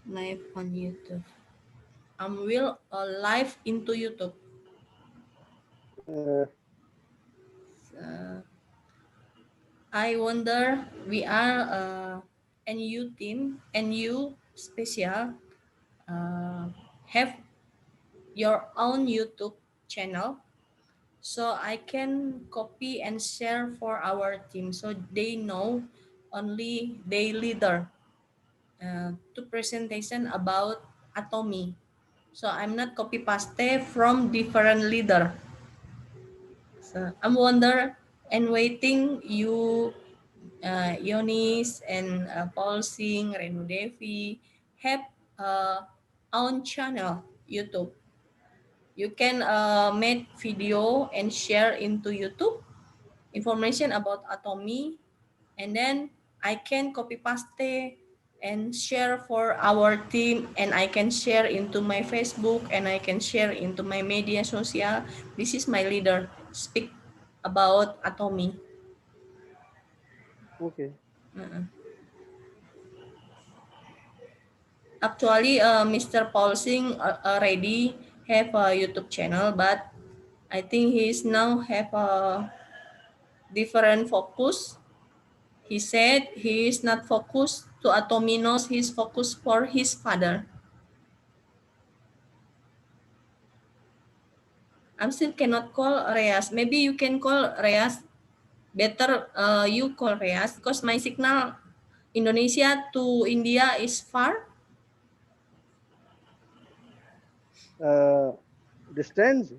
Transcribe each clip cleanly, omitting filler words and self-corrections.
Live on YouTube. Will live into YouTube. Uh, I wonder we are NU team, NU special. Have your own YouTube channel, so I can copy and share for our team, so they know only they leader to presentation about Atomy. So I'm not copy paste from different leader. So I'm wonder and waiting you, Yonis and Paul Singh, Renu Devi have own channel YouTube. You can make video and share into YouTube information about Atomy, and then I can copy paste and share for our team, and I can share into my Facebook, and I can share into my media social. This is my leader speak about Atomy. Okay. Actually, Mr. Paul Singh already have a YouTube channel, but I think he's now have a different focus. He said he is not focused to Atominos, he's focused for his father. I'm still cannot call Reyes. Maybe you can call Reyes. Better you call Reyes because my signal Indonesia to India is far. Distance.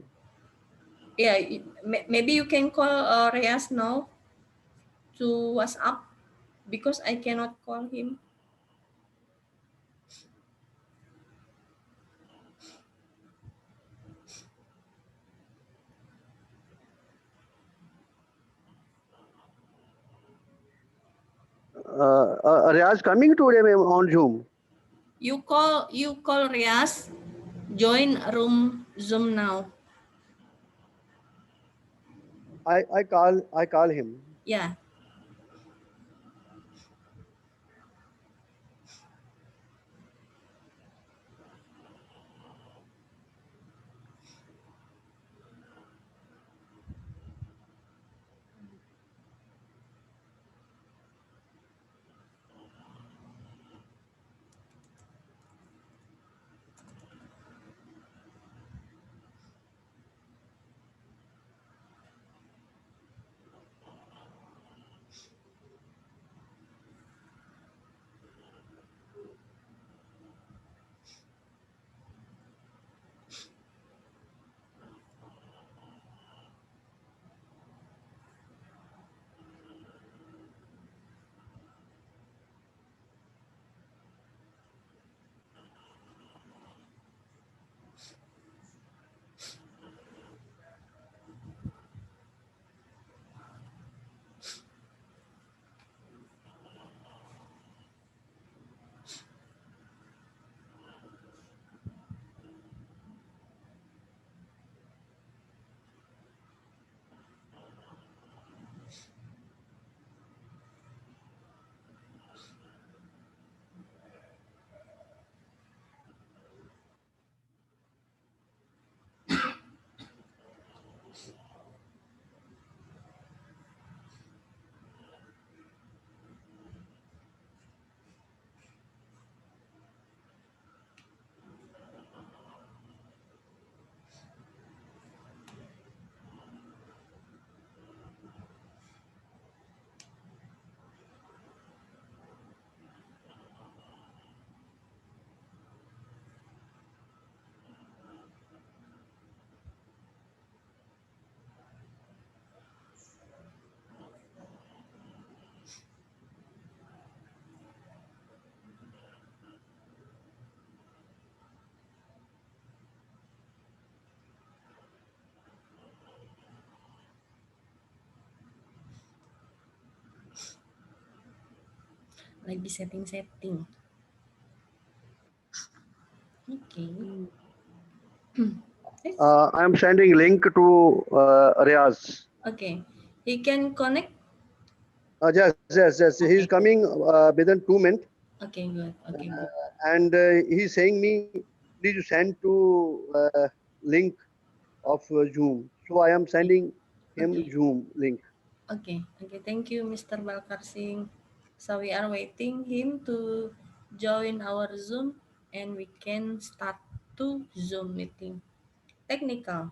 Yeah, maybe you can call Reyes now to WhatsApp because I cannot call him. Riyaz coming today on Zoom. You call Reyes. Join room Zoom now. I call him. Yeah. Lagi setting. Okay. I am sending link to Riyaz. Okay. He can connect. Yes. He's Okay. coming within 2 minutes. Okay, good. Okay, good. and he's saying me, please you send to link of Zoom. So I am sending him Okay. Zoom link. Okay. Okay. Thank you, Mr. Balkar Singh. So we are waiting him to join our Zoom, and we can start to Zoom meeting. Technical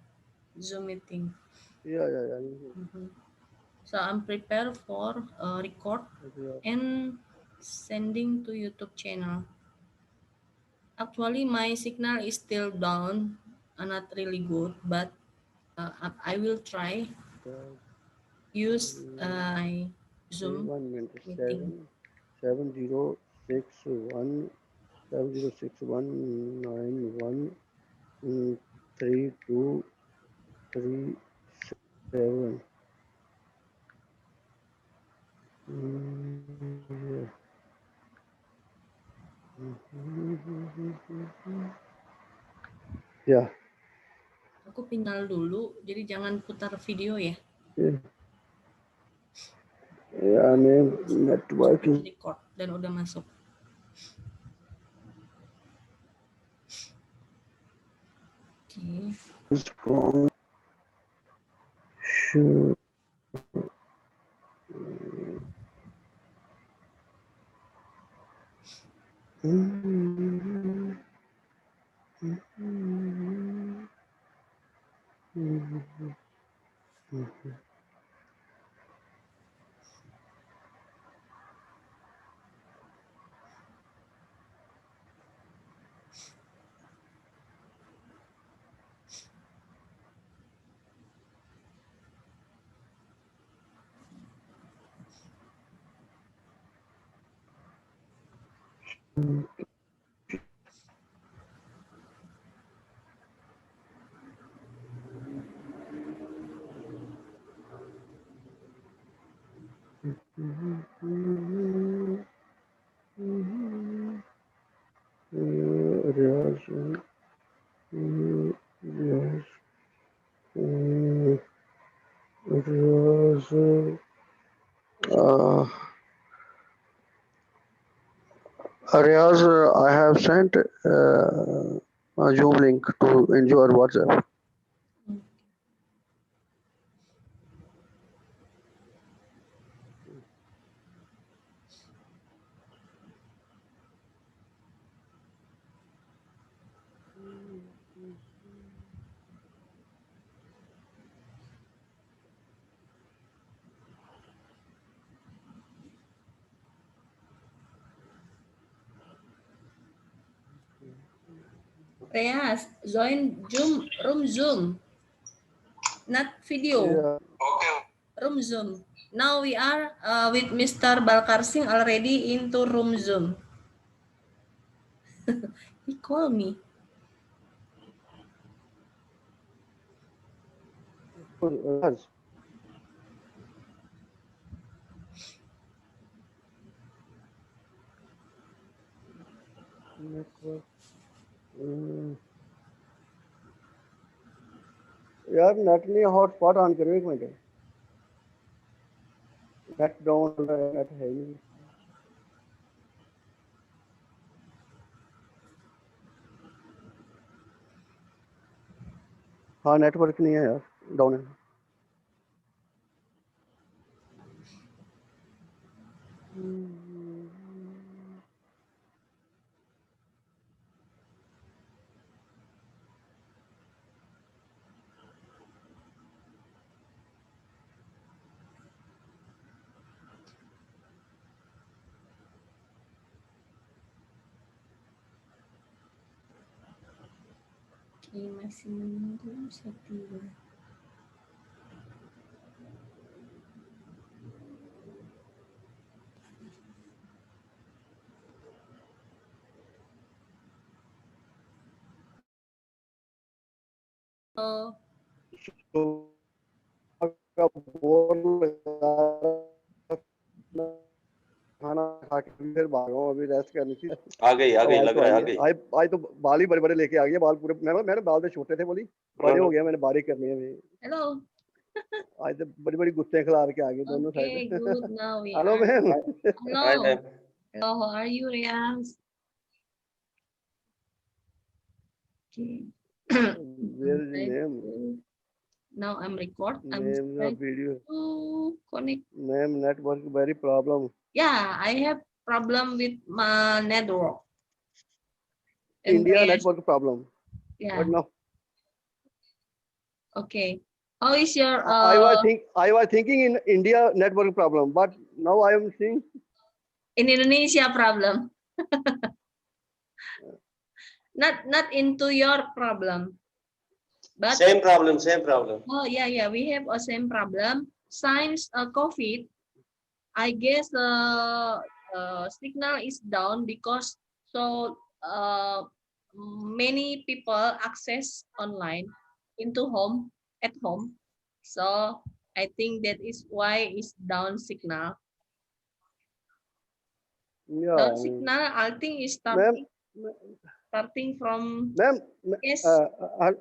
Zoom meeting. Yeah. Mhm. So I'm prepared for record Yeah. and sending to YouTube channel. Actually, my signal is still down, not really good, but I will try use Okay, Zoom 1 minute. meeting. 7061706191327. Yeah. Aku pindah dulu, jadi jangan putar video ya. Yeah. Yeah, I mean, Sudah networking record dan udah masuk. Oke. is strong. Sure. Riaz, Riaz, Riaz, uh, Riaz, I have sent a Zoom link to in your WhatsApp. Reyes, join Zoom, not video. Yeah. Room Zoom. Now we are with Mr. Balkar Singh already into room Zoom. He called me. Riaz, network. यार net नहीं hotspot on करो 1 minute net down net है ही नहीं हाँ network नहीं है यार down है Oke, masih menunggu setting. Oh, तो का बोर लगा रहा, खाना खा के फिर भागा हूँ अभी रेस्ट करनी थी आ गई आवाज लग तो रहा है आई आ है गई। आज तो बाल ही बड़े बड़े लेके आ गए बाल पूरे मैंने बाल तो छोटे थे बोली बड़े हो गए मैंने बारीक करनी है hello. आज तो बड़ी बड़ी गुत्ते खिला के आ गए दोनों Okay, side good. Now we hello are. Ma'am Hello. Hello, how are you, Reyes? Okay. Where is the name? Now I'm record. I'm Name of trying video. to connect. Name network very problem. Yeah, I have problem with my network. And India yes, network problem. yeah. But now Okay. How is your I was thinking in India network problem, but now I am seeing in Indonesia problem? Not into your problem, but Same problem, same problem. oh yeah, yeah, we have a same problem. Since COVID, I guess the signal is down because so many people access online into home at home. So I think that is why it's down signal. yeah. Down signal, I think is Ma'am, starting from ma'am, yes,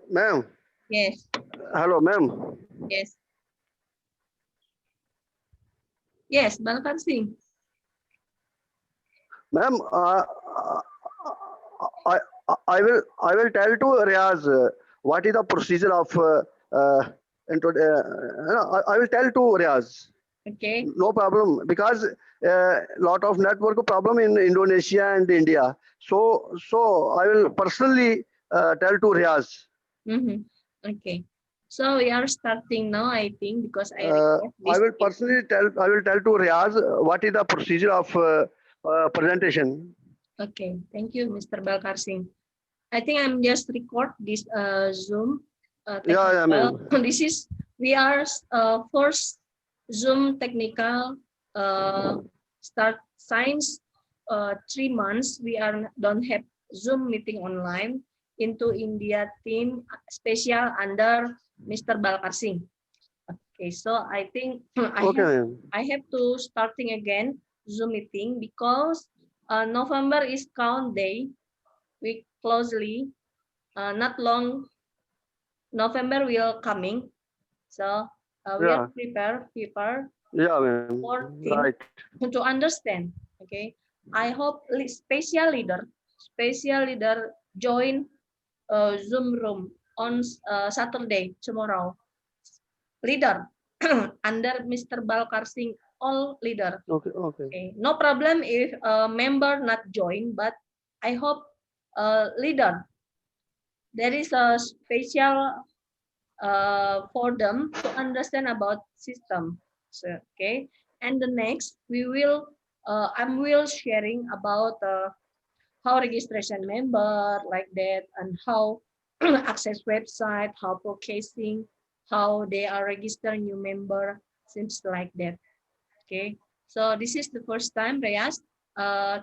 ma'am. yes, Hello, ma'am. yes, yes, Balkan Singh. Ma'am, I I will tell to Riaz what is the procedure of I will tell to Riaz. Okay. No problem because lot of network problem in Indonesia and India. So I will personally tell to Riaz. Mm-hmm. Okay. So we are starting now, I think, because I record I this will meeting. personally tell. I will tell to Riaz what is the procedure of presentation. Okay. Thank you, Mr. Balkar Singh. I think I'm just record this Zoom Yeah, technical. ma'am. This is we are first Zoom technical start since 3 months. We are don't have Zoom meeting online into India team special under Mr. Balkar Singh. Okay, so I think Okay, ma'am. I have to starting again Zoom meeting because November is count day. We closely not long November will coming. So we are Yeah, prepare yeah, ma'am. for Right. team to understand. Okay, I hope special leader join Zoom room on Saturday tomorrow. Leader under Mr. Balkar Singh, all leader. Okay, okay. Okay, no problem if a member not join, but I hope leader there is a special for them to understand about system. So, okay, and the next we will I will sharing about how registration member like that and how access website, how processing, how they are register new member, seems like that. Okay, so this is the first time, Reyes.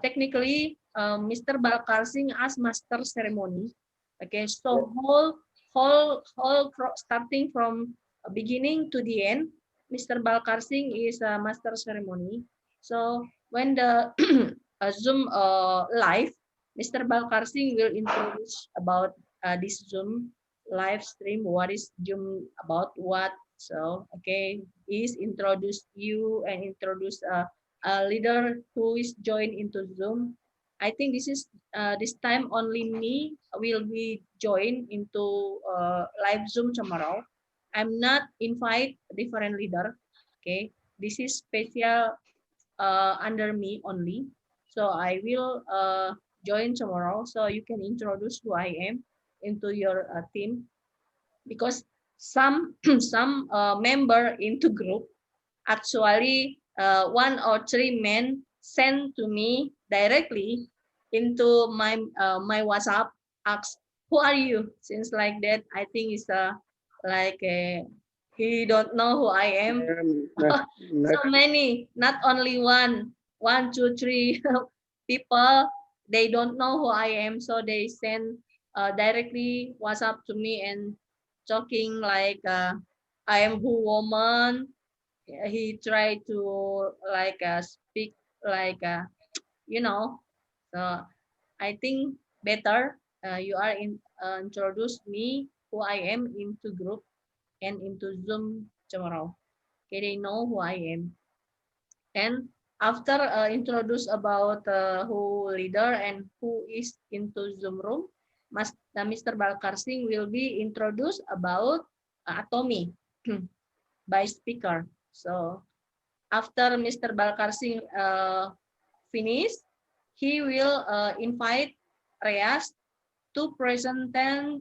Technically, Mr. Balkar Singh as master ceremony. Okay, so starting from beginning to the end, Mr. Balkar Singh is a master ceremony. So when the Zoom live, Mr. Balkar Singh will introduce about this Zoom live stream. What is Zoom about? What? So okay, is introduce you and introduce a leader who is joined into Zoom. I think this is this time only me will be joined into live Zoom tomorrow. I'm not invite different leader. Okay, this is special under me only. So I will join tomorrow. So you can introduce who I am into your team because some some member into group actually 1 or 3 men send to me directly into my WhatsApp, ask who are you, since like that I think it's like a, he don't know who I am. So Next, many, not only one, two, three people, they don't know who I am, so they send directly WhatsApp to me and talking like I am who woman. He tried to like speak like you know. So I think better you are introduce me who I am into group and into Zoom tomorrow. Okay, they know who I am. And after introduce about who leader and who is into Zoom room, Mr. Balkar Singh will be introduced about atomy by speaker. So after Mr. Balkar Singh finish, he will invite Reyes to presentation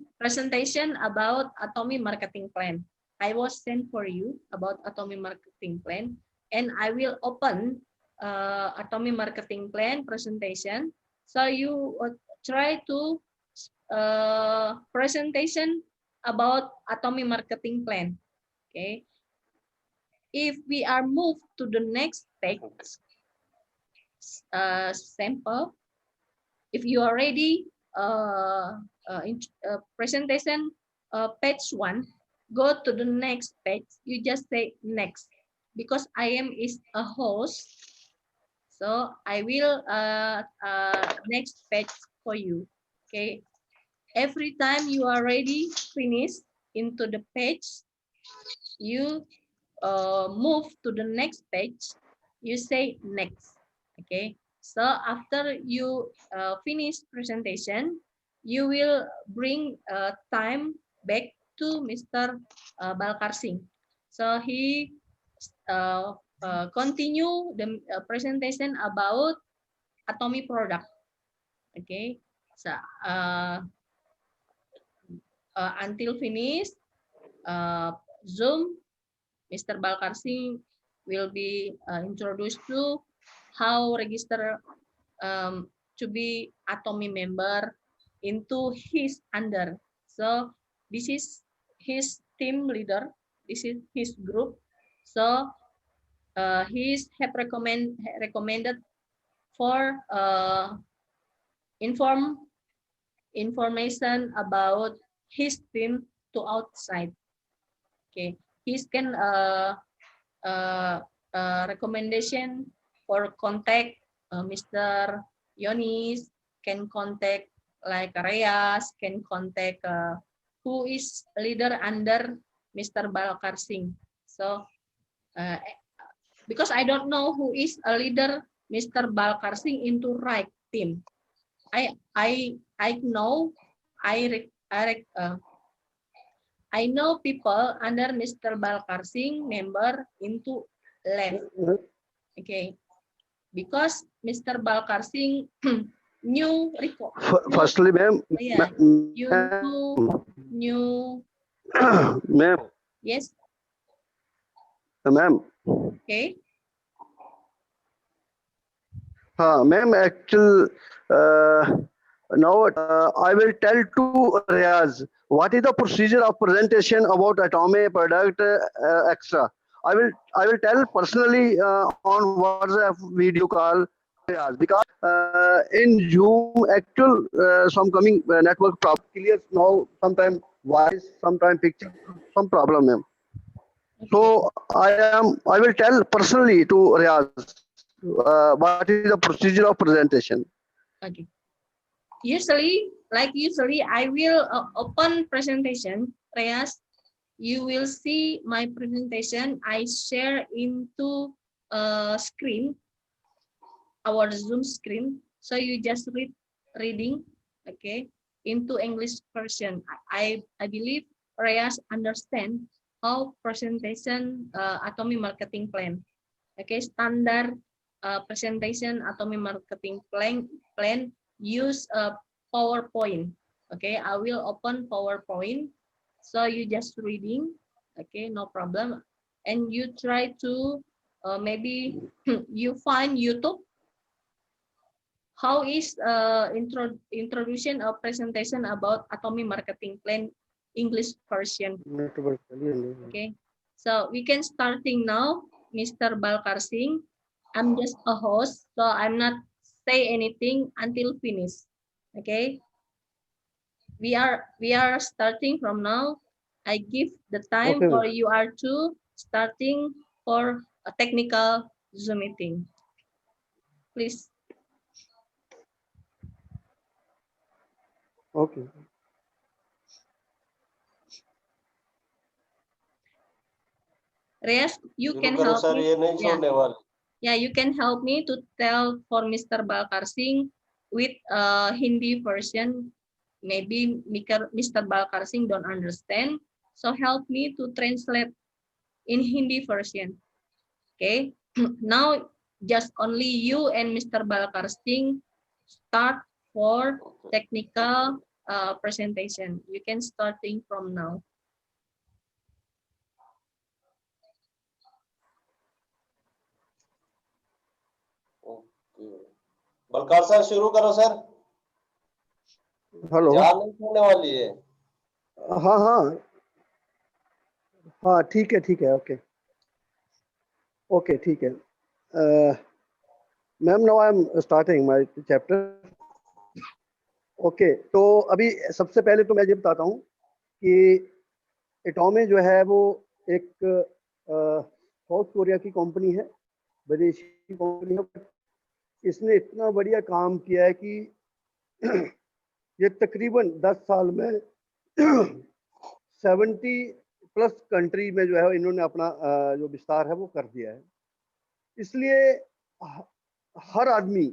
about atomy marketing plan. I was sent for you about atomy marketing plan, and I will open atomy marketing plan presentation. So you try to presentation about atomy marketing plan. Okay. If we are moved to the next page, sample. If you are ready, presentation page 1, go to the next page. You just say next, because I am is a host, so I will next page for you. Okay. Every time you are ready, finish into the page, you move to the next page, you say next. Okay, so after you finish presentation, you will bring time back to Mr. Balkar Singh. So he continue the presentation about atomy product. Okay, so until finish Zoom, Mr. Balkar Singh will be introduced to how register to be atomy member into his under. So this is his team leader. This is his group. So he's have recommended for information about his team to outside. Okay, he's can recommendation for contact Mr. Yonis, can contact like Reyes, can contact who is leader under Mr. Balkar Singh. So because I don't know who is a leader Mr. Balkar Singh into right team. I know I know people under Mr. Balkar Singh member into left. Okay, because Mr. Balkar Singh new record. Firstly, ma'am. Yeah, you new. Ma'am. Yes. Ma'am. Okay. Ma'am, actually, now I will tell to Riaz what is the procedure of presentation about atomic product extra. I will tell personally on WhatsApp video call Riaz, because in Zoom actual some coming network problem clear now, sometimes voice, sometimes picture, some problem, ma'am. Okay. So I will tell personally to Riaz what is the procedure of presentation. Okay. Usually, I will open presentation. Reyes, you will see my presentation. I share into screen, our Zoom screen. So you just reading, okay, into English version. I believe Reyes understand how presentation atomic marketing plan. Okay, standard presentation atomic marketing plan use PowerPoint. Okay, I will open PowerPoint. So you just reading, okay, no problem. And you try to maybe you find YouTube. How is introduction of presentation about atomic marketing plan English version? Okay, so we can starting now, Mr. Balkar Singh. I'm just a host, so I'm not say anything until finish. Okay, we are starting from now. I give the time Okay, for ma'am. you are to starting for a technical Zoom meeting. Please. Okay. Reyes, you शुरू can करो help sir, me. ये नहीं Yeah. छोड़ने वाले. Yeah, you can help me to tell for Mr. Balkar Singh with Hindi version. maybe Mr. Balkar Singh don't understand, so help me to translate in Hindi version. Okay, now just only you and Mr. Balkar Singh start for technical presentation. You can starting from now. Okay, Balkar sir शुरू करो sir. Hello. जान नहीं छोड़ने वाली है। हाँ हाँ हाँ, ठीक है, ओके ओके, ठीक है। Ma'am, now I am starting my chapter. Okay, तो अभी सबसे पहले तो मैं ये बताता हूँ कि एटॉमे जो है वो एक साउथ कोरिया की कंपनी है, विदेशी कंपनी है। इसने इतना बढ़िया काम किया है कि ये तकरीबन 10 साल में 70+ कंट्री में जो है इन्होंने अपना जो विस्तार है वो कर दिया है। इसलिए हर आदमी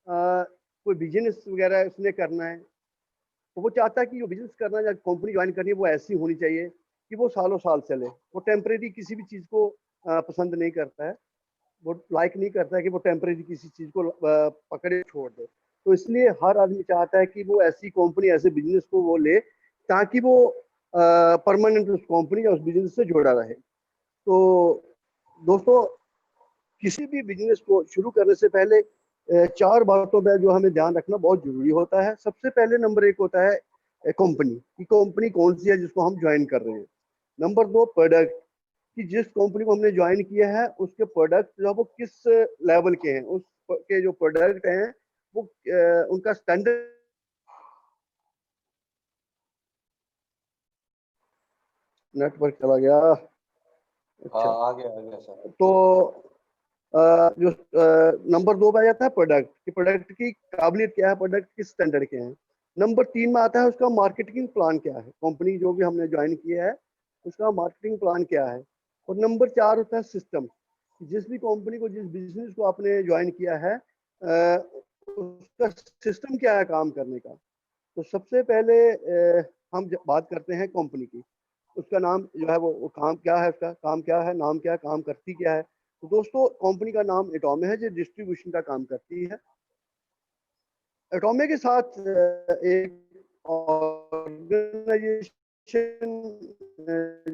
कोई बिजनेस वगैरह उसने करना है तो वो चाहता है कि जो बिजनेस करना है या कंपनी ज्वाइन करनी है वो ऐसी होनी चाहिए कि वो सालों साल चले। वो टेम्परेरी किसी भी चीज़ को पसंद नहीं करता है, वो लाइक नहीं करता है कि वो टेम्परेरी किसी चीज़ को पकड़े छोड़ दे। तो इसलिए हर आदमी चाहता है कि वो ऐसी कंपनी, ऐसे बिजनेस को वो ले ताकि वो परमानेंट उस कंपनी या उस बिजनेस से जुड़ा रहे। तो दोस्तों, किसी भी बिजनेस को शुरू करने से पहले 4 बातों पर जो हमें ध्यान रखना बहुत जरूरी होता है। सबसे पहले नंबर 1 होता है कंपनी की, कंपनी कौन सी है जिसको हम ज्वाइन कर रहे हैं। नंबर 2 प्रोडक्ट, कि जिस कंपनी को हमने ज्वाइन किया है उसके प्रोडक्ट जो है वो किस लेवल के हैं, उसके जो प्रोडक्ट हैं वो उनका स्टैंडर्ड। नेटवर्क चला गया। अच्छा, हाँ, आ गया सर। तो जो नंबर 2 पे आ जाता है प्रोडक्ट कि प्रोडक्ट की काबिलियत क्या है, प्रोडक्ट किस स्टैंडर्ड के हैं। नंबर 3 में आता है उसका मार्केटिंग प्लान क्या है, कंपनी जो भी हमने ज्वाइन किया है उसका मार्केटिंग प्लान क्या है। और नंबर 4 होता है सिस्टम, जिस भी कंपनी को, जिस बिजनेस को आपने ज्वाइन किया है उसका सिस्टम क्या है काम करने का। तो सबसे पहले हम बात करते हैं कंपनी की। उसका नाम जो है वो काम क्या है, उसका काम क्या है, नाम क्या है, काम करती क्या है। तो दोस्तों, कंपनी का नाम एटॉमे है जो डिस्ट्रीब्यूशन का काम करती है। एटॉमे के साथ एक ऑर्गेनाइजेशन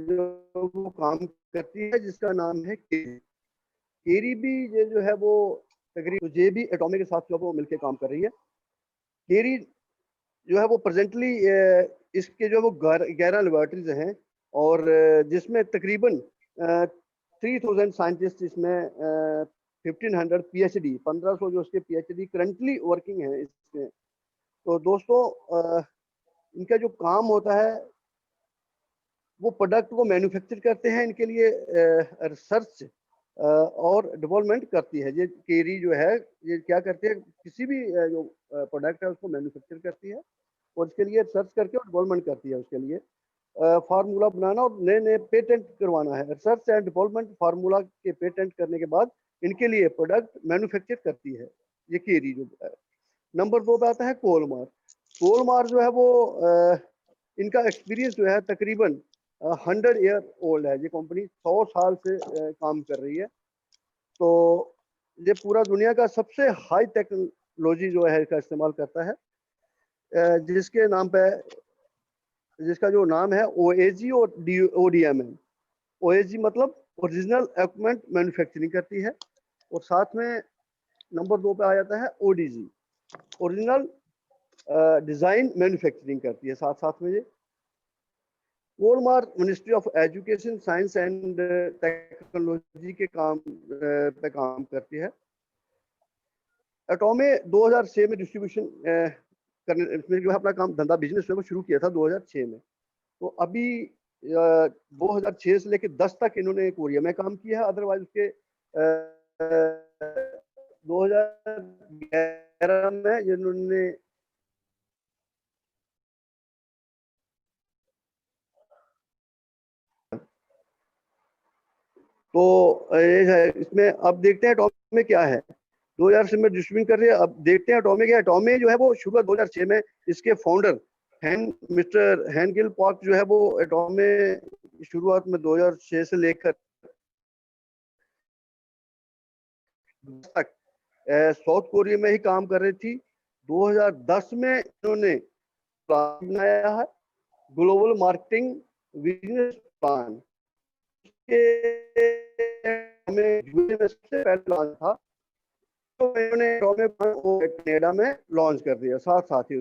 जो वो काम करती है जिसका नाम है केरी। केरी भी ये जो है वो तकरीबन, तो ये भी एटॉमे के साथ जो है वो मिलकर काम कर रही है। केरी जो है वो प्रेजेंटली इसके जो है वो 11 लेबोरेटरीज हैं और जिसमें तकरीबन 3000 साइंटिस्ट, इसमें 1500 पीएचडी, 1500 जो उसके पीएचडी करंटली वर्किंग है इसमें। तो दोस्तों, इनका जो काम होता है वो प्रोडक्ट को मैन्युफैक्चर करते हैं, इनके लिए रिसर्च और डेवलपमेंट करती है। ये केरी जो है ये क्या करती है, किसी भी जो प्रोडक्ट है उसको मैन्युफैक्चर करती है और इसके लिए रिसर्च करके और डेवलपमेंट करती है। उसके लिए फार्मूला बनाना और नए नए पेटेंट करवाना है। रिसर्च एंड डेवलपमेंट, फार्मूला के पेटेंट करने के बाद इनके लिए प्रोडक्ट मैन्युफैक्चर करती है ये केरी जो है। नंबर 2 पे आता है कोलमार। कोलमार जो है वो इनका एक्सपीरियंस जो है तकरीबन 100 ईयर ओल्ड है। ये कंपनी 100 साल से काम कर रही है। तो ये पूरा दुनिया का सबसे हाई टेक्नोलॉजी जो है इसका इस्तेमाल करता है, जिसके नाम पे, जिसका जो नाम है OAG और ODM है। OAG मतलब ओरिजिनल इक्विपमेंट मैन्युफैक्चरिंग करती है और साथ में नंबर 2 पे आ जाता है ODG, ओरिजिनल डिजाइन मैन्युफैक्चरिंग करती है साथ साथ में। ये कोलमार ministry of education, science and technology के काम पे काम करती है। एटॉमे 2006 में डिस्ट्रीब्यूशन करने, इसमें जो है अपना काम धंधा बिजनेस जो है वो शुरू किया था 2006 में। तो अभी 2006 से लेकर 10 तक इन्होंने कोरिया में काम किया है। अदरवाइज उसके 2011 में इन्होंने तो ये है। इसमें अब देखते हैं एटॉमे में क्या है। 2000 से में डिस्ट्रीब्यूट कर रहे हैं। अब देखते हैं एटॉमे क्या है। एटॉमे जो है वो शुरू 2006 में इसके फाउंडर मिस्टर हैनगिल पार्क जो है वो एटॉम में शुरुआत में 2006 से लेकर तक साउथ कोरिया में ही काम कर रही थी। 2010 में इन्होंने प्लान बनाया है, ग्लोबल मार्केटिंग बिजनेस प्लान के में सबसे पहले लॉन्च था, तो इन्होंने कनाडा में लॉन्च कर दिया। साथ साथ ही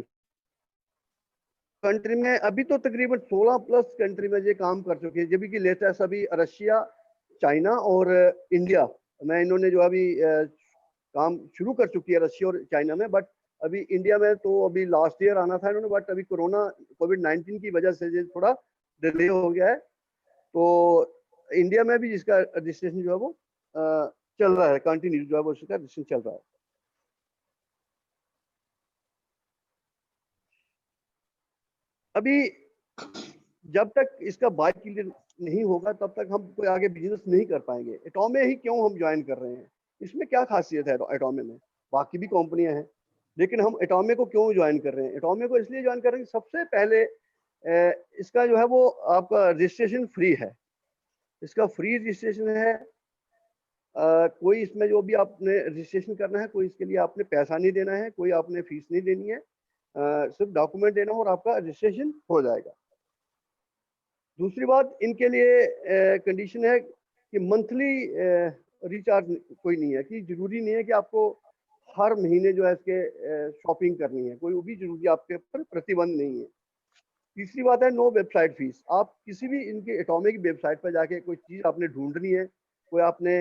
कंट्री में अभी तो तकरीबन 16 प्लस कंट्री में ये काम कर चुके हैं, जब कि लेटेस्ट अभी रशिया, चाइना और इंडिया में इन्होंने जो अभी काम शुरू कर चुकी है, रशिया और चाइना में। बट अभी इंडिया में तो अभी लास्ट ईयर आना था इन्होंने, बट अभी कोरोना कोविड-19 की वजह से ये थोड़ा डिले हो गया है। तो इंडिया में भी इसका रजिस्ट्रेशन जो है वो चल रहा है, कंटिन्यू जो है वो इसका रजिस्ट्रेशन चल रहा है। अभी जब तक इसका बाय क्लियर नहीं होगा तब तक हम कोई आगे बिजनेस नहीं कर पाएंगे। एटॉमे ही क्यों हम ज्वाइन कर रहे हैं, इसमें क्या खासियत है एटॉमे में? बाकी भी कंपनियां हैं, लेकिन हम एटॉमे को क्यों ज्वाइन कर रहे हैं? एटॉमे को इसलिए ज्वाइन कर रहे हैं कि सबसे पहले इसका जो है वो आपका रजिस्ट्रेशन फ्री है। इसका फ्री रजिस्ट्रेशन है। कोई इसमें जो भी आपने रजिस्ट्रेशन करना है, कोई इसके लिए आपने पैसा नहीं देना है, कोई आपने फीस नहीं देनी है, सिर्फ डॉक्यूमेंट देना और आपका रजिस्ट्रेशन हो जाएगा। दूसरी बात, इनके लिए कंडीशन है कि मंथली रिचार्ज कोई नहीं है, कि जरूरी नहीं है कि आपको हर महीने जो है इसके शॉपिंग करनी है, कोई वो भी जरूरी आपके ऊपर प्रतिबंध नहीं है। तीसरी बात है नो वेबसाइट फीस। आप किसी भी इनके एटॉमिक वेबसाइट पर जाके कोई चीज़ आपने ढूंढनी है, कोई आपने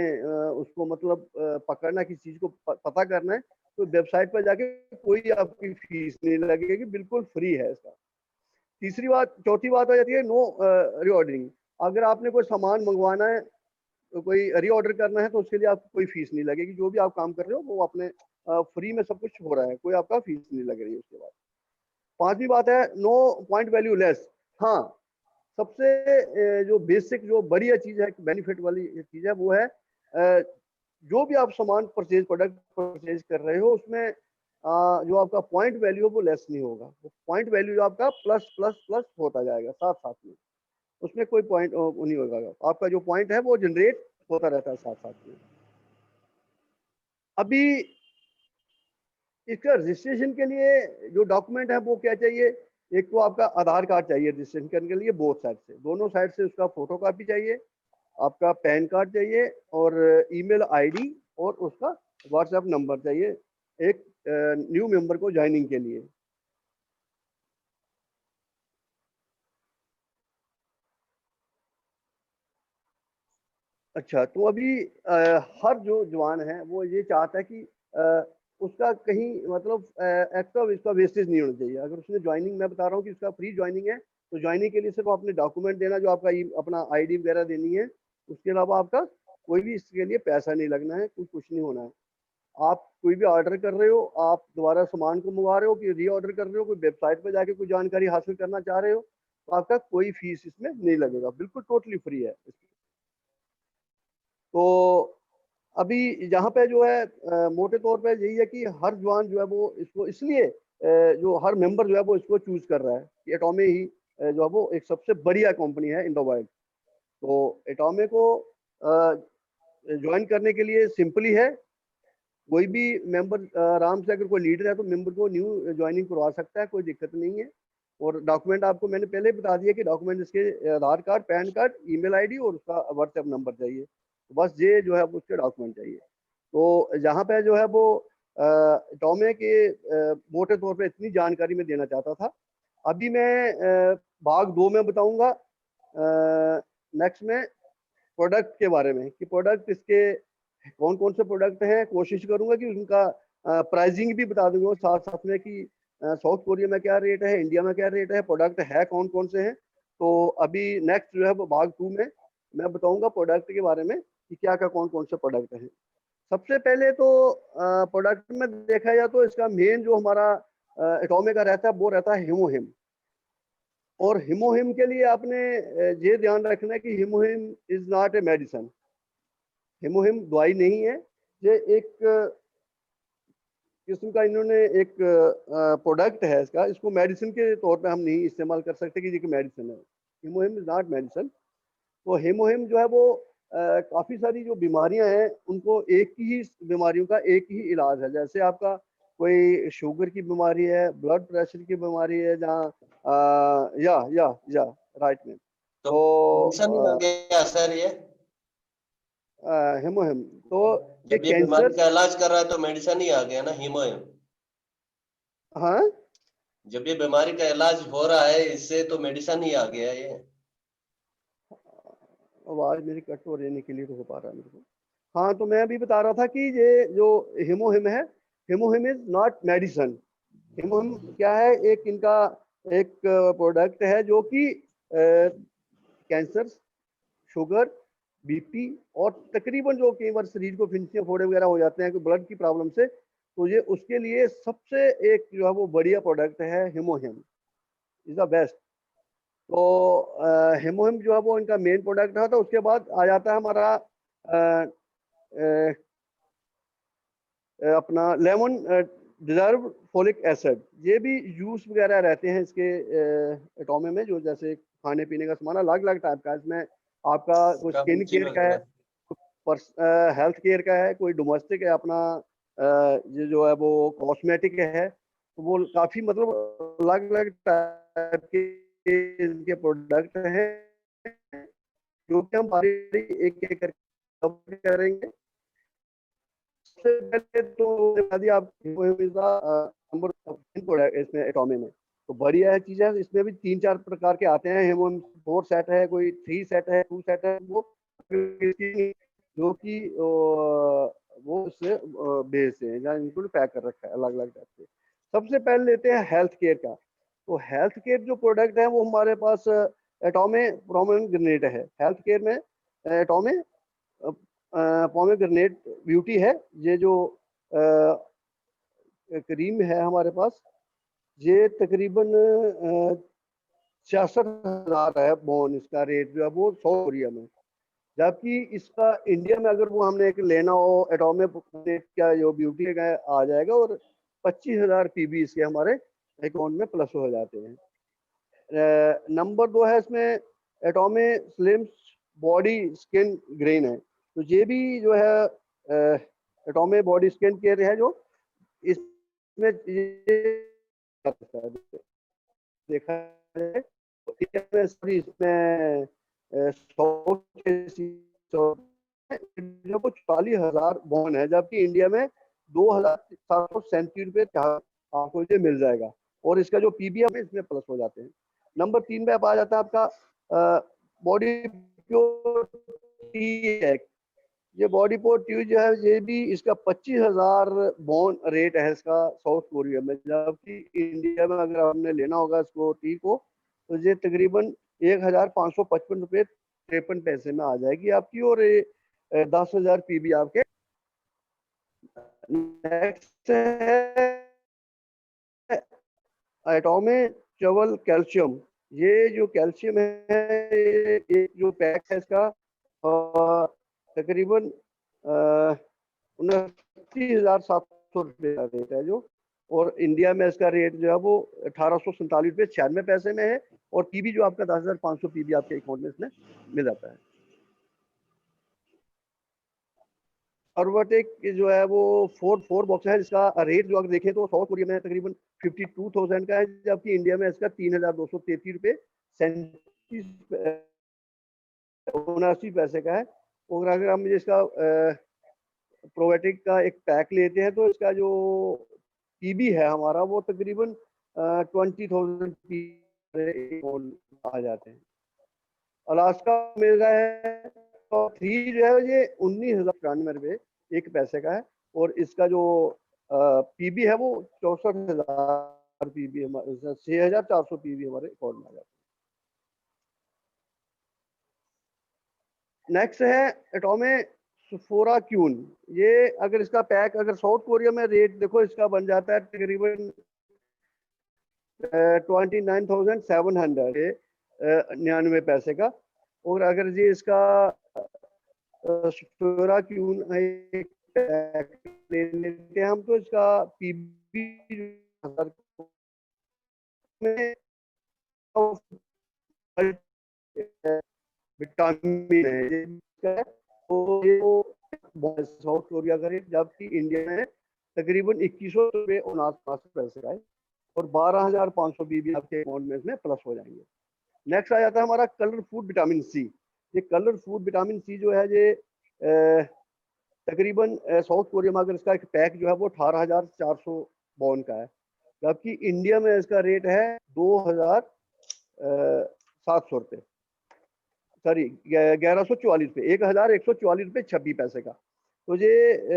उसको मतलब पकड़ना, किसी चीज़ को पता करना है, तो वेबसाइट पर जाके कोई आपकी फीस नहीं लगेगी, बिल्कुल फ्री है इसका। तीसरी बात, चौथी बात आ जाती है नो रीऑर्डरिंग। अगर आपने कोई सामान मंगवाना है, तो कोई रीऑर्डर करना है, तो उसके लिए आपको कोई फीस नहीं लगेगी। जो भी आप काम कर रहे हो वो अपने फ्री में सब कुछ हो रहा है, कोई आपका फीस नहीं लग रही है। उसके बाद पांचवी बात है नो पॉइंट वैल्यू लेस। हाँ, सबसे जो बेसिक जो बढ़िया चीज़ है, बेनिफिट वाली चीज़ है, वो है जो भी आप सामान प्रोडक्ट परचेज कर रहे हो, उसमें जो आपका पॉइंट वैल्यू है वो लेस नहीं होगा। वो पॉइंट वैल्यू जो आपका प्लस प्लस प्लस होता जाएगा साथ साथ में, उसमें कोई पॉइंट नहीं होगा। आपका जो पॉइंट है वो जनरेट होता रहता है साथ साथ में। अभी इसका रजिस्ट्रेशन के लिए जो डॉक्यूमेंट है वो क्या चाहिए? एक तो आपका आधार कार्ड चाहिए रजिस्ट्रेशन करने के लिए, बोथ साइड से, दोनों साइड से उसका फोटो कॉपी चाहिए, आपका पैन कार्ड चाहिए और ईमेल आईडी और उसका व्हाट्सएप नंबर चाहिए एक न्यू मेंबर को ज्वाइनिंग के लिए। अच्छा, तो अभी हर जो जवान है वो ये चाहता है कि उसका कहीं मतलब एक्स्ट्रा इसका वेस्टेज नहीं होना चाहिए। अगर उसने ज्वाइनिंग, मैं बता रहा हूँ कि उसका फ्री ज्वाइनिंग है, तो ज्वाइनिंग के लिए सिर्फ आपने डॉक्यूमेंट देना, जो आपका अपना आईडी वगैरह देनी है। उसके अलावा आपका कोई भी इसके लिए पैसा नहीं लगना है, कुछ नहीं होना है। आप कोई भी ऑर्डर कर रहे हो, आप दोबारा सामान को मंगवा रहे हो कि री ऑर्डर कर रहे हो, कोई वेबसाइट पर जाके कोई जानकारी हासिल करना चाह रहे हो, तो आपका कोई फीस इसमें नहीं लगेगा, बिल्कुल टोटली फ्री है। तो अभी यहाँ पे जो है मोटे तौर पे यही है कि हर जवान जो है वो इसको इसलिए जो हर मेंबर जो है वो इसको चूज कर रहा है कि एटॉमे ही जो है वो एक सबसे बढ़िया कंपनी है इन द वर्ल्ड। तो एटॉमे को ज्वाइन करने के लिए सिंपली है, कोई भी मेंबर आराम से, अगर कोई लीडर है तो मेंबर को न्यू ज्वाइनिंग करवा सकता है, कोई दिक्कत नहीं है। और डॉक्यूमेंट आपको मैंने पहले बता दिया कि डॉक्यूमेंट इसके Aadhaar card, PAN card, email ID और उसका व्हाट्सएप नंबर चाहिए। तो बस ये जो है उसके डॉक्यूमेंट चाहिए। तो यहाँ पे जो है वो टॉमे के मोटे तौर पे इतनी जानकारी मैं देना चाहता था। अभी मैं भाग 2 में बताऊंगा नेक्स्ट में प्रोडक्ट के बारे में, कि प्रोडक्ट इसके कौन कौन से प्रोडक्ट हैं। कोशिश करूंगा कि उनका प्राइसिंग भी बता दूंगा साथ साथ में, कि साउथ कोरिया में क्या रेट है, इंडिया में क्या रेट है, प्रोडक्ट है कौन कौन से हैं। तो अभी नेक्स्ट जो है वो भाग 2 में मैं बताऊंगा प्रोडक्ट के बारे में कि क्या क्या कौन कौन से प्रोडक्ट हैं। सबसे पहले तो प्रोडक्ट में देखा जाए तो इसका मेन जो हमारा एटॉमे का रहता है वो रहता है हीमोहिम। और हीमोहिम के लिए आपने ये ध्यान रखना है कि हीमोहिम इज नॉट ए मेडिसिन। हीमोहिम दवाई नहीं है, ये एक किस्म का इन्होंने एक प्रोडक्ट है इसका, इसको मेडिसिन के तौर पे हम नहीं इस्तेमाल कर सकते कि ये मेडिसिन है। हीमोहिम इज नॉट मेडिसिन। तो हीमोहिम जो है वो काफ़ी सारी जो बीमारियां हैं उनको एक ही बीमारियों का एक ही इलाज है। जैसे आपका कोई शुगर की बीमारी है, ब्लड प्रेशर की बीमारी है, जहाँ या राइट में, तो तो मेडिसिन ही आ गया सर ये। हीमोहिम तो ये जब ये बीमारी कैंसर। का इलाज कर रहा है तो मेडिसिन ही आ गया ना हीमोहिम। हाँ, जब ये बीमारी का इलाज हो रहा है इससे तो मेडिसिन ही आ गया ये। आवाज मेरी कट हो रहने के लिए तो हो पा रहा है मेरे को। हाँ, तो मैं अभी बता रहा था कि ये जो हीमोहिम है, हीमोहिम इज नॉट मेडिसिन। हीमोहिम क्या है, एक इनका एक प्रोडक्ट है जो कि कैंसर, शुगर, बीपी और तकरीबन जो कई बार शरीर को फिंसियाँ फोड़े वगैरह हो जाते हैं कि ब्लड की प्रॉब्लम से, तो ये उसके लिए सबसे एक जो है वो बढ़िया प्रोडक्ट है हीमोहिम, इज द बेस्ट। तो हीमोहिम जो है वो इनका मेन प्रोडक्ट है। तो उसके बाद आ जाता है हमारा अपना लेमन डिजर्व फोलिक एसिड। ये भी जूस वगैरह रहते हैं इसके एटोमे में, जो जैसे खाने पीने का सामान अलग अलग टाइप का है। इसमें आपका कोई इसका स्किन मिर्ची केयर का है, वगैरह। हेल्थ केयर का है, कोई डोमेस्टिक है अपना, ये जो है वो कॉस्मेटिक है। तो वो काफ़ी मतलब अलग अलग टाइप के इनके प्रोडक्ट हैं, जो कि हम बारी एक एक करके cover करेंगे। सबसे पहले तो यदि आप नंबर प्रोडक्ट इसमें एटोमे में, तो बढ़िया है चीज़ है। इसमें भी 3-4 प्रकार के आते हैं। हेमोम 4 सेट है, कोई 3 सेट है, 2 सेट है, वो जो कि वो उससे बेस है, जहाँ इनको पैक कर रखा है अलग अलग टाइप से। सबसे पहले लेते हैं हेल्थ केयर का। तो हेल्थ केयर जो प्रोडक्ट है वो हमारे पास एटोमे प्रोमेग्रेनेट है। हेल्थ केयर में एटोमे पोमेग्रेनेट ब्यूटी है। ये जो क्रीम है हमारे पास, ये तकरीबन 66,000 है बोन। इसका रेट जो है वो 100 कोरिया में। जबकि इसका इंडिया में अगर वो हमने एक लेना हो एटोमे का जो ब्यूटी का आ जाएगा, और 25,000 पीबी इसके हमारे अकाउंट में प्लस हो जाते हैं। नंबर 2 है इसमें एटोमे स्लिम बॉडी स्किन ग्रेन है। तो ये भी जो है एटोमे बॉडी स्किन केयर है, जो इसमें देखा जाए तो इसमें 40,000 बॉन है, जबकि इंडिया में 2,737 आपको ये मिल जाएगा। और इसका जो पीबीएम है इसमें प्लस हो जाते हैं। नंबर 3 पे आ जाता है आपका बॉडी प्योर टी एक्ट। ये बॉडी पोर ट्यूब जो है, ये भी इसका 25,000 बॉन रेट है इसका साउथ कोरिया में। जबकि इंडिया में अगर आपने लेना होगा इसको टी को, तो ये तकरीबन 1,555 रुपये 53 पैसे में आ जाएगी आपकी, और 10,000 पीबी आपके। नेक्स्ट है एटोमे चवल कैल्शियम। ये जो कैल्शियम है, एक जो पैक है इसका तकरीबन 29,700 रुपये का रेट है जो। और इंडिया में इसका रेट जो है वो 1,847 रुपये 96 पैसे में है। और पीबी जो आपका 10,500 पीबी आपके अकाउंट में इसमें मिल जाता है। अर्वटेक जो है वो 4 बॉक्स है। इसका रेट जो अगर देखें तो साउथ कोरिया में तकरीबन 52,000 का है, जबकि इंडिया में इसका 3,233 रुपये 79 पैसे का है। और अगर हम इसका प्रोबायोटिक का एक पैक लेते हैं, तो इसका जो पीबी है हमारा वो तकरीबन 20,000 आ जाते हैं। अलास्का मिल रहा है तो 3 जो है ये 19,094 रुपये 1 पैसे का है। और इसका जो पीबी है वो 64,000 पीबी, 6,400 पीबी हमारे अकाउंट में आ जाता है। नेक्स्ट है एटोमे सुफोराक्यून। ये अगर इसका पैक अगर साउथ कोरिया में रेट देखो, इसका बन जाता है तकरीबन 29,799 पैसे का। और अगर ये इसका सुफोराक्यून एक पैक ले लेते हैं हम, तो इसका पीबी में विटामिन है, तो ये साउथ कोरिया का रेट, जबकि इंडिया में तकरीबन 2149 पैसे का है, और 12,500 बीबी आपके अकाउंट में इसमें प्लस हो जाएंगे। नेक्स्ट आ जाता है हमारा कलर फूड विटामिन सी। ये कलर फूड विटामिन सी जो है ये तकरीबन साउथ कोरिया में अगर इसका एक पैक जो है वो 18,400 बॉन का है, जबकि इंडिया में इसका रेट है 2,700 रुपये, सॉरी 1144 रुपये, 1,144 रुपये 26 पैसे का। तो ये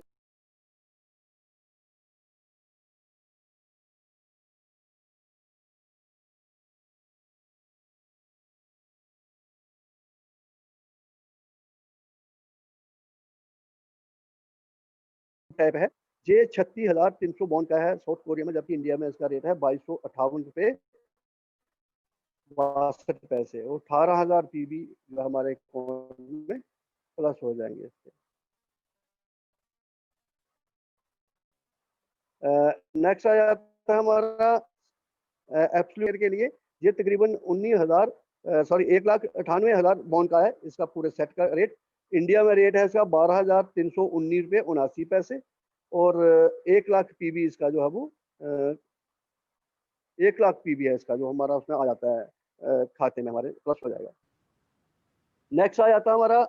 टाइप है, ये 36,300 बॉन का है साउथ कोरिया में, जबकि इंडिया में इसका रेट है 2258 रुपये 62 पैसे, और 18,000 पीबी जो हमारे अकाउंट में प्लस हो जाएंगे इसके। नेक्स्ट आ जाता है हमारा एब्सोल्यूट के लिए, ये तकरीबन 1,98,000 बॉन्ड का है, इसका पूरे सेट का रेट। इंडिया में रेट है इसका 12,319 रुपये 79 पैसे, और 1,00,000 पीबी इसका जो है वो 1,00,000 पीबी है इसका, जो हमारा उसमें आ जाता है खाते में हमारे प्लस हो जाएगा। नेक्स्ट आ जाता है हमारा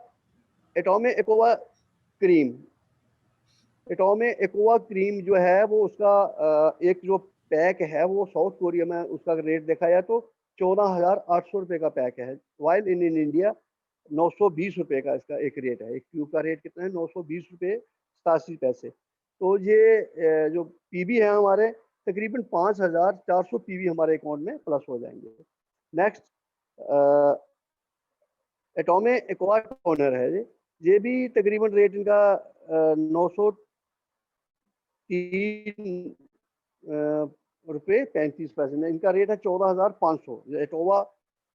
एटोमे एकोवा क्रीम। एटोमे एकोवा क्रीम जो है वो उसका एक जो पैक है वो साउथ कोरिया में उसका रेट देखा जाए तो 14,800 रुपये का पैक है, वाइल इन इंडिया 920 रुपये का इसका एक रेट है। एक ट्यूब का रेट कितना है? 920 रुपये 87 पैसे। तो ये जो पीबी है हमारे तकरीबन 5,400 पीबी हमारे अकाउंट में प्लस हो जाएंगे। नेक्स्ट एटोमे एक्वा टोनर है, ये भी तकरीबन रेट इनका 903 रुपये 35 पैसे में, इनका रेट है 14,500।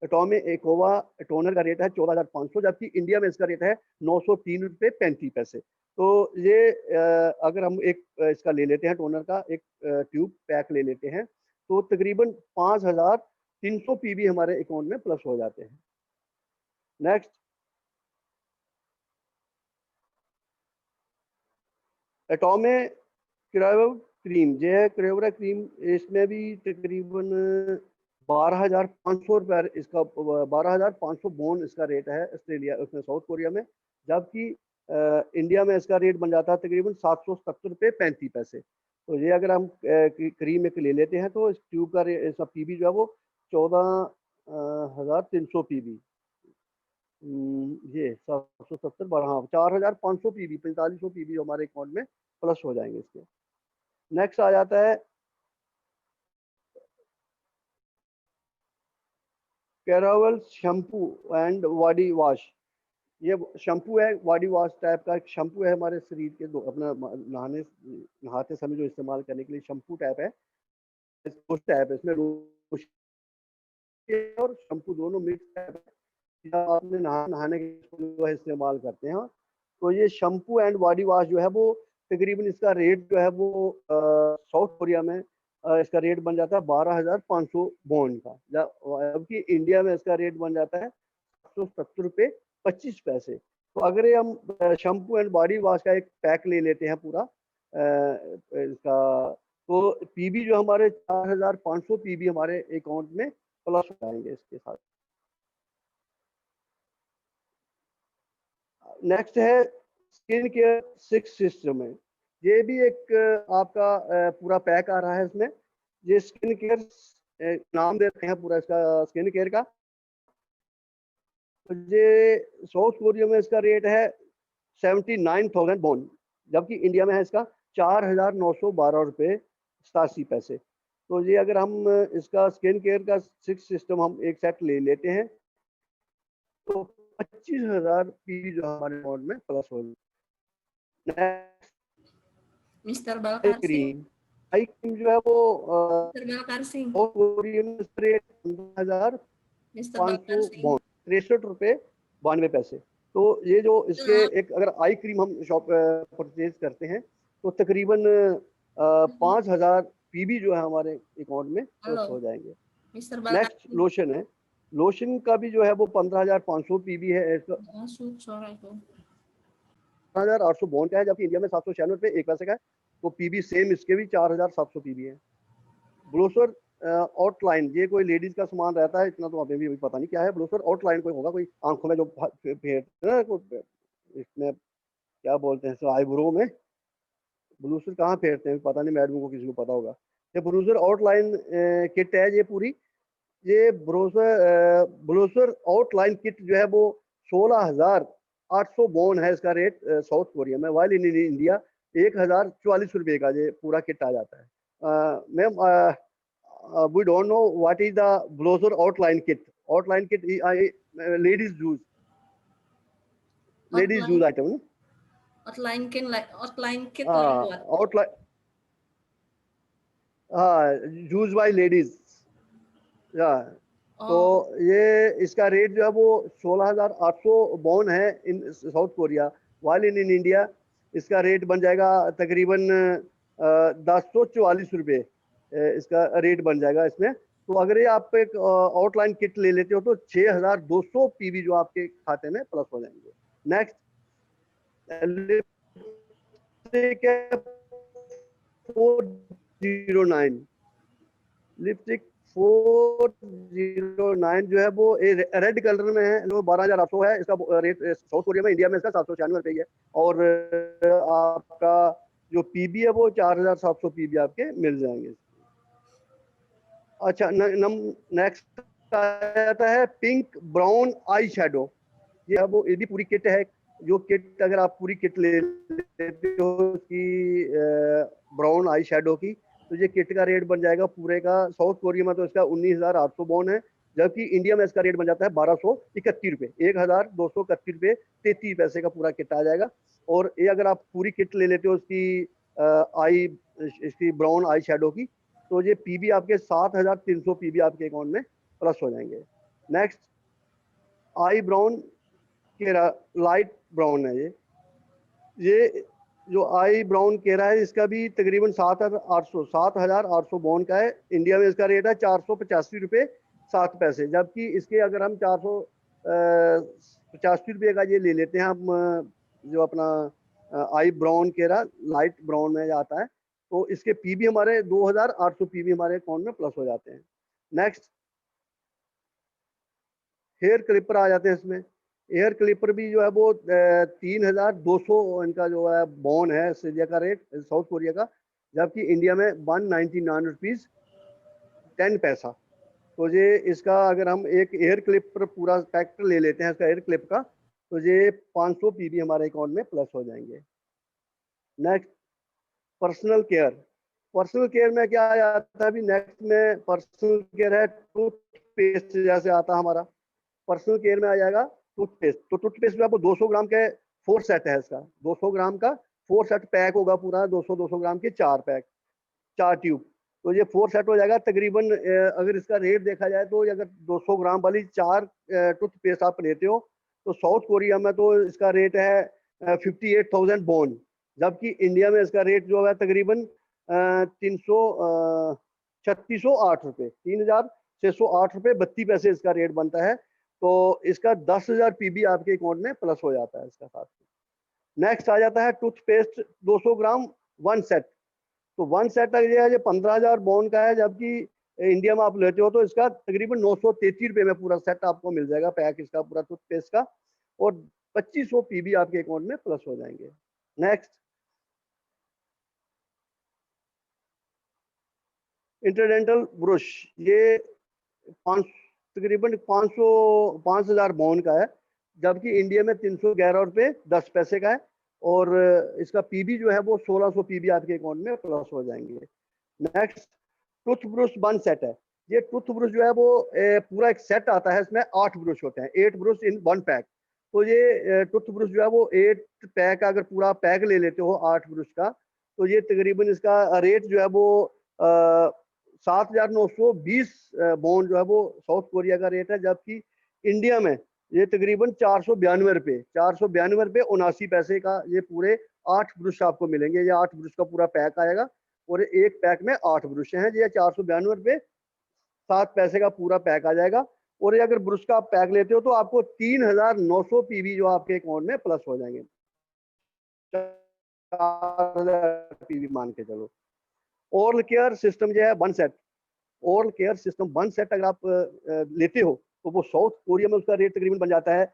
एटोमे एकोवा टोनर का रेट है 14,500, जबकि इंडिया में इसका रेट है 903 रुपये 35 पैसे। तो ये अगर हम एक इसका ले लेते हैं टोनर का एक ट्यूब पैक ले लेते हैं तो तकरीबन 5,300 पीबी हमारे अकाउंट में प्लस हो जाते हैं। नेक्स्ट एटोमे क्रीम, जो है क्रेवरा क्रीम, इसमें भी तकरीबन 12,500 रुपये इसका 12,500 बॉन इसका रेट है ऑस्ट्रेलिया उसमें साउथ कोरिया में, जबकि इंडिया में इसका रेट बन जाता है तकरीबन 770 रुपये 35 पैसे। तो ये अगर हम क्रीम एक ले लेते हैं तो इस ट्यूब का इसका पीबी जो है वो 14,300 पीबी, ये 770 हाँ 4,500 पीबी 4500 पीबी हमारे अकाउंट में प्लस हो जाएंगे इसके। नेक्स्ट आ जाता है caravel shampoo and body wash. ये शैम्पू है, बॉडी वॉश टाइप का एक शैम्पू है, हमारे शरीर के अपना नहाते समय जो इस्तेमाल करने के लिए शैम्पू टाइप है, इसमें और शैम्पू दोनों मिक्स टाइप है, आपने नहाने के इस्तेमाल करते हैं। तो ये शैम्पू एंड बॉडी वॉश जो है वो तकरीबन इसका रेट जो है वो साउथ कोरिया में इसका रेट बन जाता है 12,500 बॉन्ड का, जबकि इंडिया में इसका रेट बन जाता है 770 रुपये 25 पैसे। तो अगर ये हम शैम्पू एंड बॉडी वॉश का एक पैक ले लेते हैं पूरा इसका, तो पीबी जो हमारे 4,500 पीबी हमारे अकाउंट में प्लस हो जाएंगे इसके साथ। नेक्स्ट है स्किन केयर 6 सिस्टम है, ये भी एक आपका पूरा पैक आ रहा है इसमें। ये स्किन केयर नाम दे रखे हैं पूरा इसका स्किन केयर का। ये साउथ कोरिया में इसका रेट है 79,000 बॉन्ड, जबकि इंडिया में है इसका 4,912 रुपये 87 पैसे। तो ये अगर हम इसका स्किन केयर का 6 सिस्टम हम एक सेट ले लेते हैं तो 25,000 पीबी जो हमारे अकाउंट में प्लस हो जाए। Mister Balkar Singh, cream eye cream जो है वो mister Balkar Singh, Korean rate 15,500 mister Balkar Singh, bond 63 रुपये 92 पैसे। तो ये जो इसके हाँ, एक अगर आई क्रीम हम शॉप परचेज करते हैं तो तकरीबन 5,000 पीबी जो है हमारे अकाउंट में प्लस हेलो हो जाएंगे। Mister next Balaji. लोशन है, लोशन का भी जो है वो 15,500 पीबी है, इसका सूट सॉरी को 4,800 बॉन्ड का है, जबकि इंडिया में 796 1 पैसे का है। तो पीबी सेम इसके भी 4,700 पीबी है। ब्लोसर आउटलाइन, ये कोई लेडीज का सामान रहता है, इतना तो हमें भी पता नहीं क्या है। ब्लोसर आउटलाइन कोई होगा, कोई आंखों में जो फेरते हैं ना, इसमें क्या बोलते हैं, आईब्रो में ब्लूसर कहाँ फेरते हैं पता नहीं, मैडम को किसी को पता होगा। ये ब्लूसर आउटलाइन किट है ये पूरी। ये ब्लूसर आउटलाइन किट जो है वो 16,800 बोन है इसका रेट साउथ कोरिया में, वाइल इन इंडिया 1,044 रुपये का ये पूरा किट आ जाता है। Ma'am we don't know what is the blouser outline kit. Outline kit ladies use, ladies use outline item. outline kit like हाँ what? आउटलाइन, हाँ यूज बाय लेडीज। या तो Oh, ये इसका रेट जो है वो 16,800 बॉन है in South Korea, while in India इसका रेट बन जाएगा तकरीबन 10,44 रुपये इसका रेट बन जाएगा इसमें। तो अगर ये आप एक आउटलाइन किट ले लेते हो तो 6,200 पीवी जो आपके खाते में प्लस हो जाएंगे। नेक्स्ट लिपस्टिक 409, लिपस्टिक 409 जो है वो रेड कलर में है, जो 12,800 है इसका रेट साउथ कोरिया में। इंडिया में इसका 796 रुपये है। और आपका जो पीबी है वो 4,700 पीबी आपके मिल जाएंगे। अच्छा, नेक्स्ट आ जाता है पिंक ब्राउन आई शेडो। ये वो ये भी पूरी किट है। जो किट अगर आप पूरी किट ले लेते हो उसकी ब्राउन आई शेडो की, तो ये किट का रेट बन जाएगा पूरे का साउथ कोरिया में तो इसका 19,800 बॉन है, जबकि इंडिया में इसका रेट बन जाता है 1,231 रुपये, 1,231 रुपये 33 पैसे का पूरा किट आ जाएगा। और ये अगर आप पूरी किट ले लेते हो उसकी आई इसकी ब्राउन आई शेडो की, तो ये पीबी आपके 7,300 पीबी आपके अकाउंट में प्लस हो जाएंगे। नेक्स्ट आई ब्राउन केरा, लाइट ब्राउन है ये जो आई ब्राउन केरा है इसका भी तकरीबन 7,800 बॉन का है। इंडिया में इसका रेट है 485 रुपये 7 पैसे, जबकि इसके अगर हम 485 रुपये का ये ले लेते हैं हम जो अपना आई ब्राउन केरा लाइट ब्राउन में आता है, तो इसके पीबी हमारे 2,800 पीबी हमारे अकाउंट में प्लस हो जाते हैं। नेक्स्ट हेयर क्लिपर आ जाते हैं इसमें। एयर क्लिपर भी जो है वो 3,200 इनका जो है बॉन है सीरिया का रेट साउथ कोरिया का, जबकि इंडिया में 199 रुपीज़ 10 पैसा। तो ये इसका अगर हम एक एयर क्लिपर पूरा पैकेट ले लेते हैं इसका एयर क्लिप का, तो ये 500 पीबी हमारे अकाउंट में प्लस हो जाएंगे। Next personal care. Personal care में क्या आता है अभी नेक्स्ट में पर्सनल केयर है टूथपेस्ट जैसे आता है हमारा। पर्सनल केयर में आ जाएगा टूथपेस्ट। तो टूथपेस्ट में आपको 200 ग्राम के 4 सेट है इसका, 200 ग्राम का 4 सेट पैक होगा पूरा, 200 ग्राम के 4 पैक 4 ट्यूब। तो ये 4 सेट हो जाएगा तकरीबन अगर इसका रेट देखा जाए तो अगर 200 ग्राम वाली 4 टूथपेस्ट आप लेते हो तो साउथ कोरिया में तो इसका रेट है 58,000 बॉन, जबकि इंडिया में इसका रेट जो है तकरीबन 3,608 रुपये 3,608 रुपये 32 पैसे इसका रेट बनता है। तो इसका 10,000 पीबी आपके अकाउंट में प्लस हो जाता है इसका साथ। नेक्स्ट आ जाता है टूथपेस्ट 200 ग्राम 1 सेट। तो 1 सेट ये 15,000 बॉन का है, जबकि इंडिया में आप लेते हो तो इसका तकरीबन 933 रुपये में पूरा सेट आपको मिल जाएगा पैक इसका पूरा टूथपेस्ट का, और 2,500 पीबी आपके अकाउंट में प्लस हो जाएंगे। नेक्स्ट इंटरडेंटल ब्रश, ये तकरीबन 5,000 बॉन का है, जबकि इंडिया में 311 रुपये 10 पैसे का है, और इसका पीबी जो है वो 1,600 पीबी आपके अकाउंट में प्लस हो जाएंगे। नेक्स्ट टूथ ब्रश 1 सेट है। ये टूथ ब्रश जो है वो पूरा एक सेट आता है, इसमें 8 ब्रश होते हैं, 8 ब्रश इन 1 पैक। तो ये टूथ ब्रश जो है वो 8 पैक अगर पूरा पैक ले लेते हो 8 ब्रश का, तो ये तकरीबन इसका रेट जो है वो 7,920 बॉन्ड जो है वो साउथ कोरिया का रेट है, जबकि इंडिया में ये तकरीबन 492 रुपये, 492 रुपये 79 पैसे का ये पूरे 8 ब्रश आपको मिलेंगे। ये 8 ब्रश का पूरा पैक आएगा और एक पैक में 8 ब्रश हैं। ये 492 रुपये 7 पैसे का पूरा पैक आ जाएगा। और ये अगर ब्रश का आप पैक लेते हो तो आपको 3900 पीवी जो आपके अकाउंट में प्लस हो जाएंगे। 4000 पीवी मान के चलो। ओरल केयर सिस्टम जो है 1 set, oral care system 1 set अगर आप लेते हो तो वो साउथ कोरिया में उसका रेट तकरीबन बन जाता है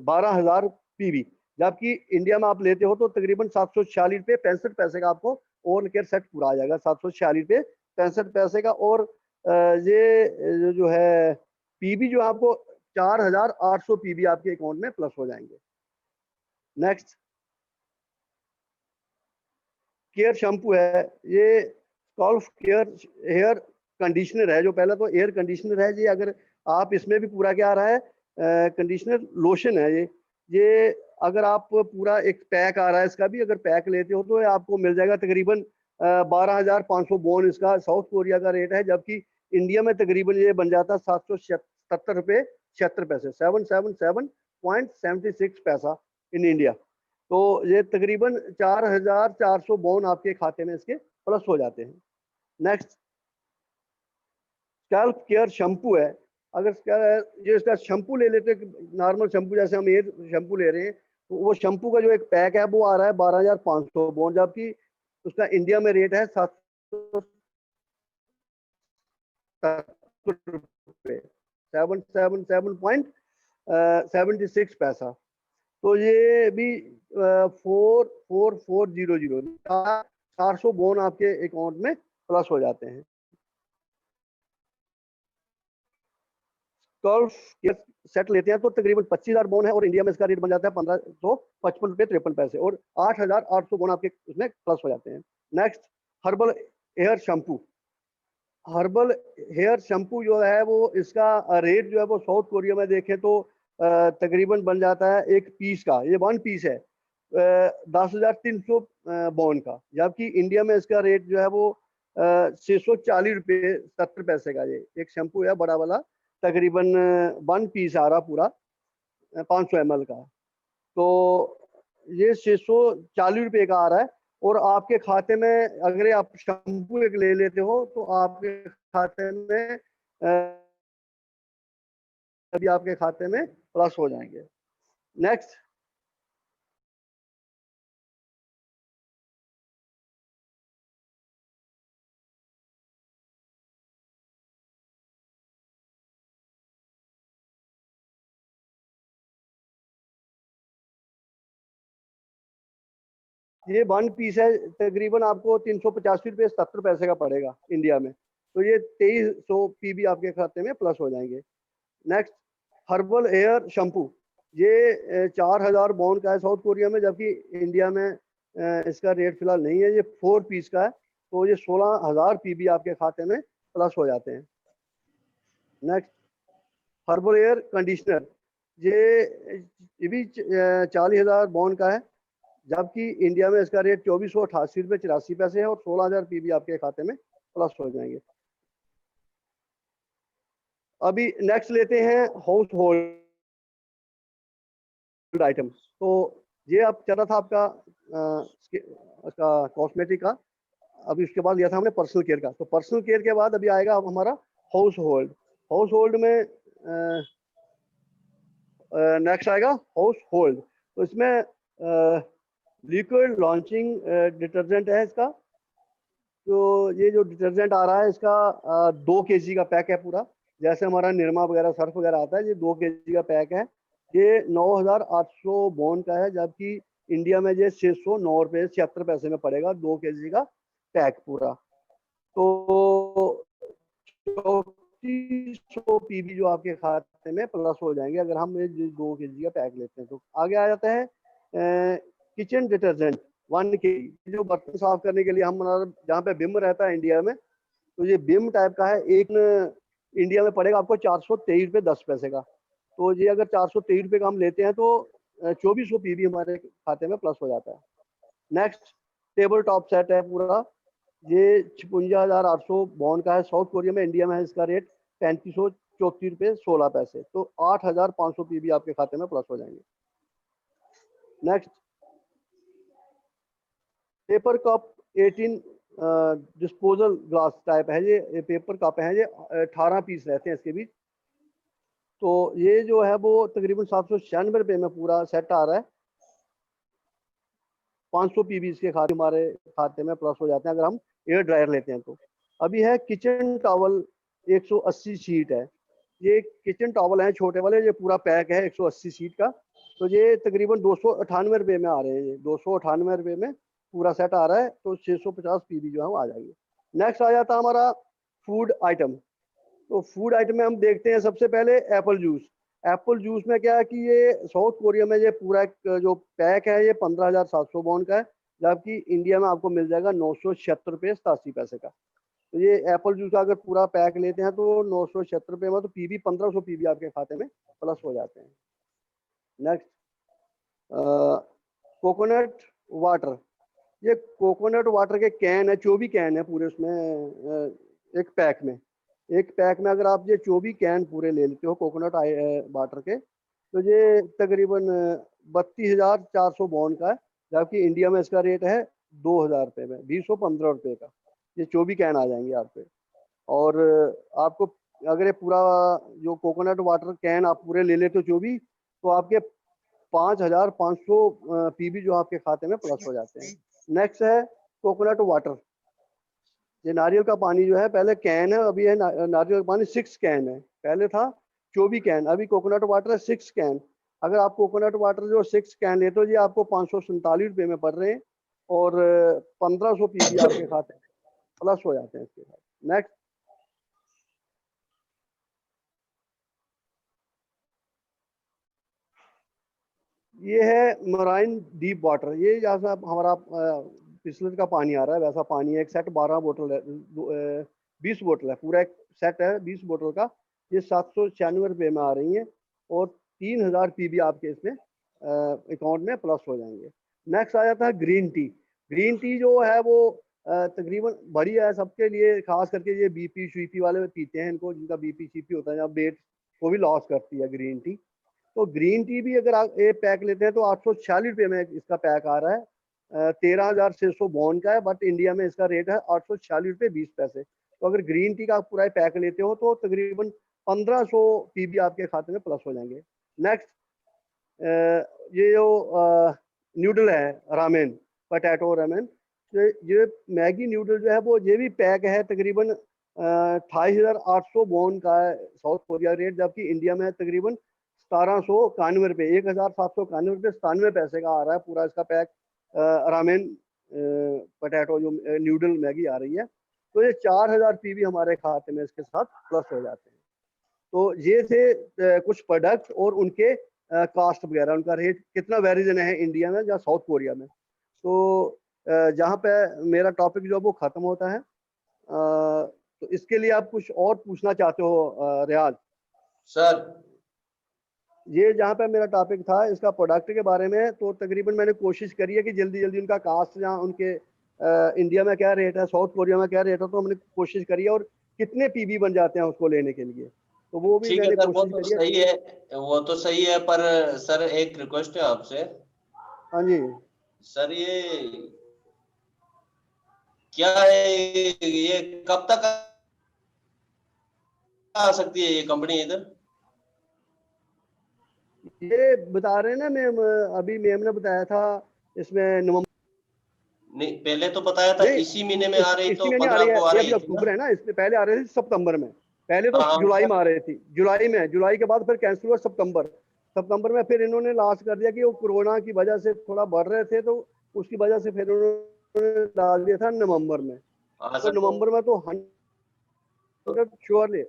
12,000 पीवी, जबकि इंडिया में आप लेते हो तो तकरीबन 746 रुपये 65 पैसे का आपको ओरल केयर सेट पूरा आ जाएगा। 746 रुपये 65 पैसे का। और ये जो है पीवी जो आपको 4,800 पीवी आपके अकाउंट में प्लस हो जाएंगे। नेक्स्ट केयर शैम्पू है, ये स्कॉल्फ केयर हेयर कंडीशनर है। जो पहला तो एयर कंडीशनर है, ये अगर आप इसमें भी पूरा क्या आ रहा है कंडीशनर लोशन है। ये अगर आप पूरा एक पैक आ रहा है इसका भी, अगर पैक लेते हो तो आपको मिल जाएगा तकरीबन 12,500 बोन इसका साउथ कोरिया का रेट है, जबकि इंडिया में तकरीबन ये बन जाता है 777 रुपये 76 पैसे, 777.76 पैसा इन इंडिया। तो ये तकरीबन 4,400 बोन आपके खाते में इसके प्लस हो जाते हैं। नेक्स्ट स्कैल्प केयर शैम्पू है। अगर ये इसका शैम्पू ले लेते, नॉर्मल शैम्पू जैसे हम एयर शैम्पू ले रहे हैं, तो वो शैम्पू का जो एक पैक है वो आ रहा है 12,500 बोन, जबकि उसका इंडिया में रेट है 777 रुपये 777.76 पैसा। तो ये भी 44400 400 बोन आपके अकाउंट में प्लस हो जाते हैं। स्कॉल्फ सेट लेते हैं तो तकरीबन 25,000 बोन है और इंडिया में इसका रेट बन जाता है 1,555 रुपये 53 पैसे और 8,800 बोन आपके उसमें प्लस हो जाते हैं। Next herbal hair shampoo. Herbal hair shampoo जो है वो इसका रेट जो है वो साउथ कोरिया में देखें तो तकरीबन बन जाता है एक पीस का, ये 1 पीस है 10,300 बोन का, जबकि इंडिया में इसका रेट जो है वो 640 रुपये 70 पैसे का। ये एक शैम्पू है बड़ा वाला, तकरीबन 1 पीस आ रहा पूरा 500 ml का। तो ये 640 रुपये का आ रहा है और आपके खाते में अगर आप शैम्पू एक ले लेते हो तो आपके खाते में अभी आपके खाते में प्लस हो जाएंगे। नेक्स्ट ये 1 पीस है, तकरीबन आपको 385 रुपये 70 पैसे का पड़ेगा इंडिया में। तो ये 2300 पीवी आपके खाते में प्लस हो जाएंगे। नेक्स्ट हर्बल हेयर शैम्पू, ये 4,000 बोन का है साउथ कोरिया में, जबकि इंडिया में इसका रेट फिलहाल नहीं है। ये 4 पीस का है, तो ये 16,000 पीवी आपके खाते में प्लस हो जाते हैं। नेक्स्ट हर्बल एयर कंडीशनर, ये भी 40,000 बोन का है, जबकि इंडिया में इसका रेट 2,488 रुपये 84 पैसे है और 16,000 पीवी आपके खाते में प्लस हो जाएंगे। अभी नेक्स्ट लेते हैं हाउस होल्ड आइटम। तो ये अब चल रहा था आपका कॉस्मेटिक का, अभी उसके बाद लिया था हमने पर्सनल केयर का। तो पर्सनल केयर के बाद अभी आएगा अब हमारा हाउस होल्ड। हाउस होल्ड में नेक्स्ट आएगा हाउस होल्ड। तो इसमें लिक्विड लॉन्चिंग डिटर्जेंट है इसका। तो ये जो डिटर्जेंट आ रहा है इसका 2 kg का पैक है पूरा, जैसे हमारा निरमा वगैरह सर्फ वगैरह आता है, ये 2 kg का पैक है। ये 9,800 बोन का है, जबकि इंडिया में ये 609 रुपये 76 पैसे में पड़ेगा 2 kg का पैक पूरा। तो 3400 पीवी जो आपके खाते में प्लस हो जाएंगे अगर हम ये 2 kg का पैक लेते हैं। तो आगे आ जाता है किचन डिटर्जेंट 1 kg, जो बर्तन साफ करने के लिए हम जहाँ पे बिम रहता है इंडिया में, तो ये बिम टाइप का है। एक इंडिया में पड़ेगा आपको 423 रुपये 10 पैसे का। तो ये अगर 423 रुपये का हम लेते हैं तो 2400 पीवी हमारे खाते में प्लस हो जाता है। नेक्स्ट टेबल टॉप सेट है पूरा, ये 56,800 बोन का है साउथ कोरिया में, इंडिया में है इसका रेट 3500 ₹34.16। तो 8,500 पीबी आपके खाते में प्लस हो जाएंगे। Next, paper cup 18 disposal glass type है। ये पेपर कप है, ये 18 पीस रहते हैं इसके बीच। तो ये जो है वो तकरीबन ₹796 में पूरा सेट आ रहा है। 500 पीबी इसके खाते हमारे खाते में प्लस हो जाते हैं अगर हम एयर ड्रायर लेते हैं तो। अभी है किचन टॉवल 180 शीट है। ये किचन टॉवल है छोटे वाले, ये पूरा पैक है 180 शीट का। तो ये तकरीबन ₹298 में आ रहे हैं। ये ₹298 में पूरा सेट आ रहा है। तो 650 पीबी जो है वो आ जाएगी। नेक्स्ट आ जाता है हमारा फूड आइटम। तो फूड आइटम में हम देखते हैं सबसे पहले एप्पल जूस। एप्पल जूस में क्या है कि ये साउथ कोरिया में ये पूरा एक जो पैक है ये 15,700 बॉन्ड का है, जबकि इंडिया में आपको मिल जाएगा ₹976.87 का। तो ये एप्पल जूस का अगर पूरा पैक लेते हैं तो ₹976 में, तो पीबी 1500 पीबी आपके खाते में प्लस हो जाते हैं। Next, coconut water. ये कोकोनट वाटर के कैन है, 24 कैन है पूरे उसमें एक पैक में। एक पैक में अगर आप ये 24 कैन पूरे ले लेते हो कोकोनट वाटर के, तो ये तकरीबन 32,400 बॉन्ड का है, जबकि इंडिया में इसका रेट है ₹2,000 में, ₹215 का। ये 24 कैन आ जाएंगे आप पे। और आपको अगर ये पूरा जो कोकोनट वाटर कैन आप पूरे ले लेते हो 24, तो आपके 5,500 पीबी जो आपके खाते में प्लस हो जाते हैं। नेक्स्ट है कोकोनट वाटर। ये नारियल का पानी जो है, पहले कैन है, अभी है नारियल का पानी 6 कैन है। पहले था 24 कैन, अभी कोकोनट वाटर है 6 कैन। अगर आप कोकोनट वाटर जो 6 कैन लेते हो जी, आपको ₹547 में पड़ रहे हैं, और 1500 पीबी आपके खाते में प्लस हो जाते हैं इसके साथ। नेक्स्ट, ये है मराइन डीप वाटर। ये जैसा हमारा बिस्लरी का पानी आ रहा है वैसा पानी है। एक सेट 12 बोतल है, 20 बोतल है, पूरा एक सेट है 20 बोतल का। ये ₹796 में आ रही है, और 3,000 पीबी आपके इसमें अकाउंट में प्लस हो जाएंगे। नेक्स्ट आ जाता है ग्रीन टी। ग्रीन टी जो है वो तकरीबन बढ़िया है सबके लिए, खास करके ये बीपी शीपी वाले पीते हैं इनको, जिनका बीपी शीपी होता है या वेट को भी लॉस करती है ग्रीन टी। तो ग्रीन टी भी अगर आप एक पैक लेते हैं तो ₹846 में इसका पैक आ रहा है। 13,600 बॉन्ड का है, बट इंडिया में इसका रेट है ₹846.20। तो अगर ग्रीन टी का आप पूरा पैक लेते हो तो तकरीबन 1500 पीबी आपके खाते में प्लस हो जाएंगे। नेक्स्ट, ये जो नूडल है रामेन, पोटैटो रामेन, ये मैगी नूडल जो है वो ये भी पैक है तकरीबन 28,800 बॉन्ड का है साउथ कोरिया रेट, जबकि इंडिया में तकरीबन ₹1791, ₹1,791.97 का आ रहा है पूरा इसका पैक रामेन पोटैटो जो नूडल मैगी आ रही है। तो ये 4,000 पीबी हमारे खाते में इसके साथ प्लस हो जाते हैं। तो ये थे कुछ प्रोडक्ट और उनके कास्ट वगैरह, उनका रेट कितना वेरिएशन है इंडिया में या साउथ कोरिया में। तो जहाँ पे मेरा टॉपिक जो है वो ख़त्म होता है। तो इसके लिए आप कुछ और पूछना चाहते हो रियाज? सर ये जहाँ पे मेरा टॉपिक था इसका प्रोडक्ट के बारे में, तो तकरीबन मैंने कोशिश करी है कि जल्दी जल्दी उनका कास्ट जहाँ उनके इंडिया में क्या रेट है, साउथ कोरिया में क्या रेट है, तो हमने कोशिश करी है, और कितने पीबी बन जाते हैं उसको लेने के लिए, तो वो भी ठीक है मैंने सर, वो कोशिश तो करी है। सही है, वो तो सही है, पर सर एक रिक्वेस्ट है आपसे। हाँ जी। सर ये क्या है, ये कब तक आ सकती है ये कंपनी इधर? ये बता रहे हैं ना मैम, अभी मैम ने बताया था इसमें नवंबर, नहीं, पहले तो बताया था नहीं इसी महीने में आ रही, इसी तो में नहीं आ 15 रही है, को आ ये रही अभी थी ना? अक्टूबर है ना, इसमें पहले आ रही थी सितंबर में। पहले तो हाँ जुलाई सर, में आ रही थी, जुलाई में, जुलाई के बाद फिर कैंसिल हुआ सितंबर। सितंबर में फिर इन्होंने लास्ट कर दिया कि वो कोरोना की वजह से थोड़ा बढ़ रहे थे, तो उसकी वजह से फिर उन्होंने डाल दिया था नवंबर में। हाँ तो सर, नवंबर में तो 100 श्योरली।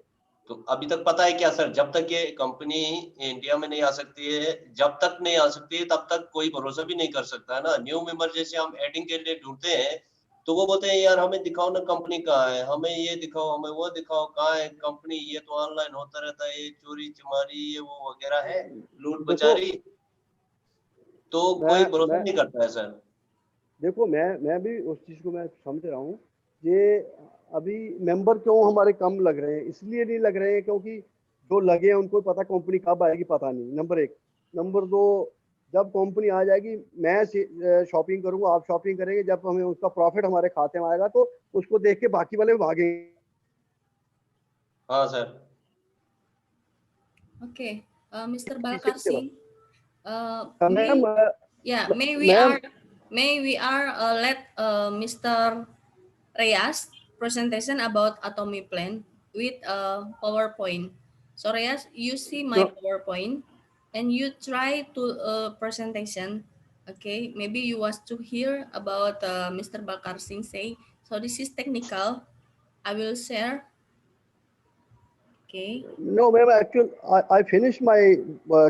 तो अभी तक पता है क्या सर, जब तक ये कंपनी इंडिया में नहीं आ सकती है, जब तक नहीं आ सकती है तब तक कोई भरोसा भी नहीं कर सकता है ना। न्यू मेंबर जैसे हम एडिंग के लिए ढूंढते हैं, तो वो बोलते हैं यार हमें दिखाओ ना कंपनी कहाँ है, हमें ये दिखाओ, हमें वो दिखाओ, कहाँ है कंपनी, ये तो ऑनलाइन होता रहता है, ये चोरी चमारी ये वो वगैरह है, लूट देखो बचारी, तो कोई भरोसा मैं नहीं करता है सर। देखो मैं भी उस चीज़ को मैं समझ रहा हूँ। ये अभी मेंबर क्यों हमारे कम लग रहे हैं, इसलिए नहीं लग रहे हैं क्योंकि जो लगे हैं उनको पता कंपनी कब आएगी पता नहीं, नंबर 1। नंबर 2, जब कंपनी आ जाएगी मैं शॉपिंग करूंगा, आप शॉपिंग करेंगे, जब हमें उसका प्रॉफिट हमारे खाते में आएगा तो उसको देख के बाकी वाले भागेंगे। हाँ सर। Okay, Mr. पीछे Balkar के बाद Singh, may ma'am yeah, ma'am may we are let Mr. Reyes presentation about Atomic Plan with PowerPoint. So Reyes, you see my PowerPoint and you try to presentation. Okay, maybe you want to hear about Mr. Balkar Singh say. So this is technical. I will share. Okay. no ma'am, actually I finished my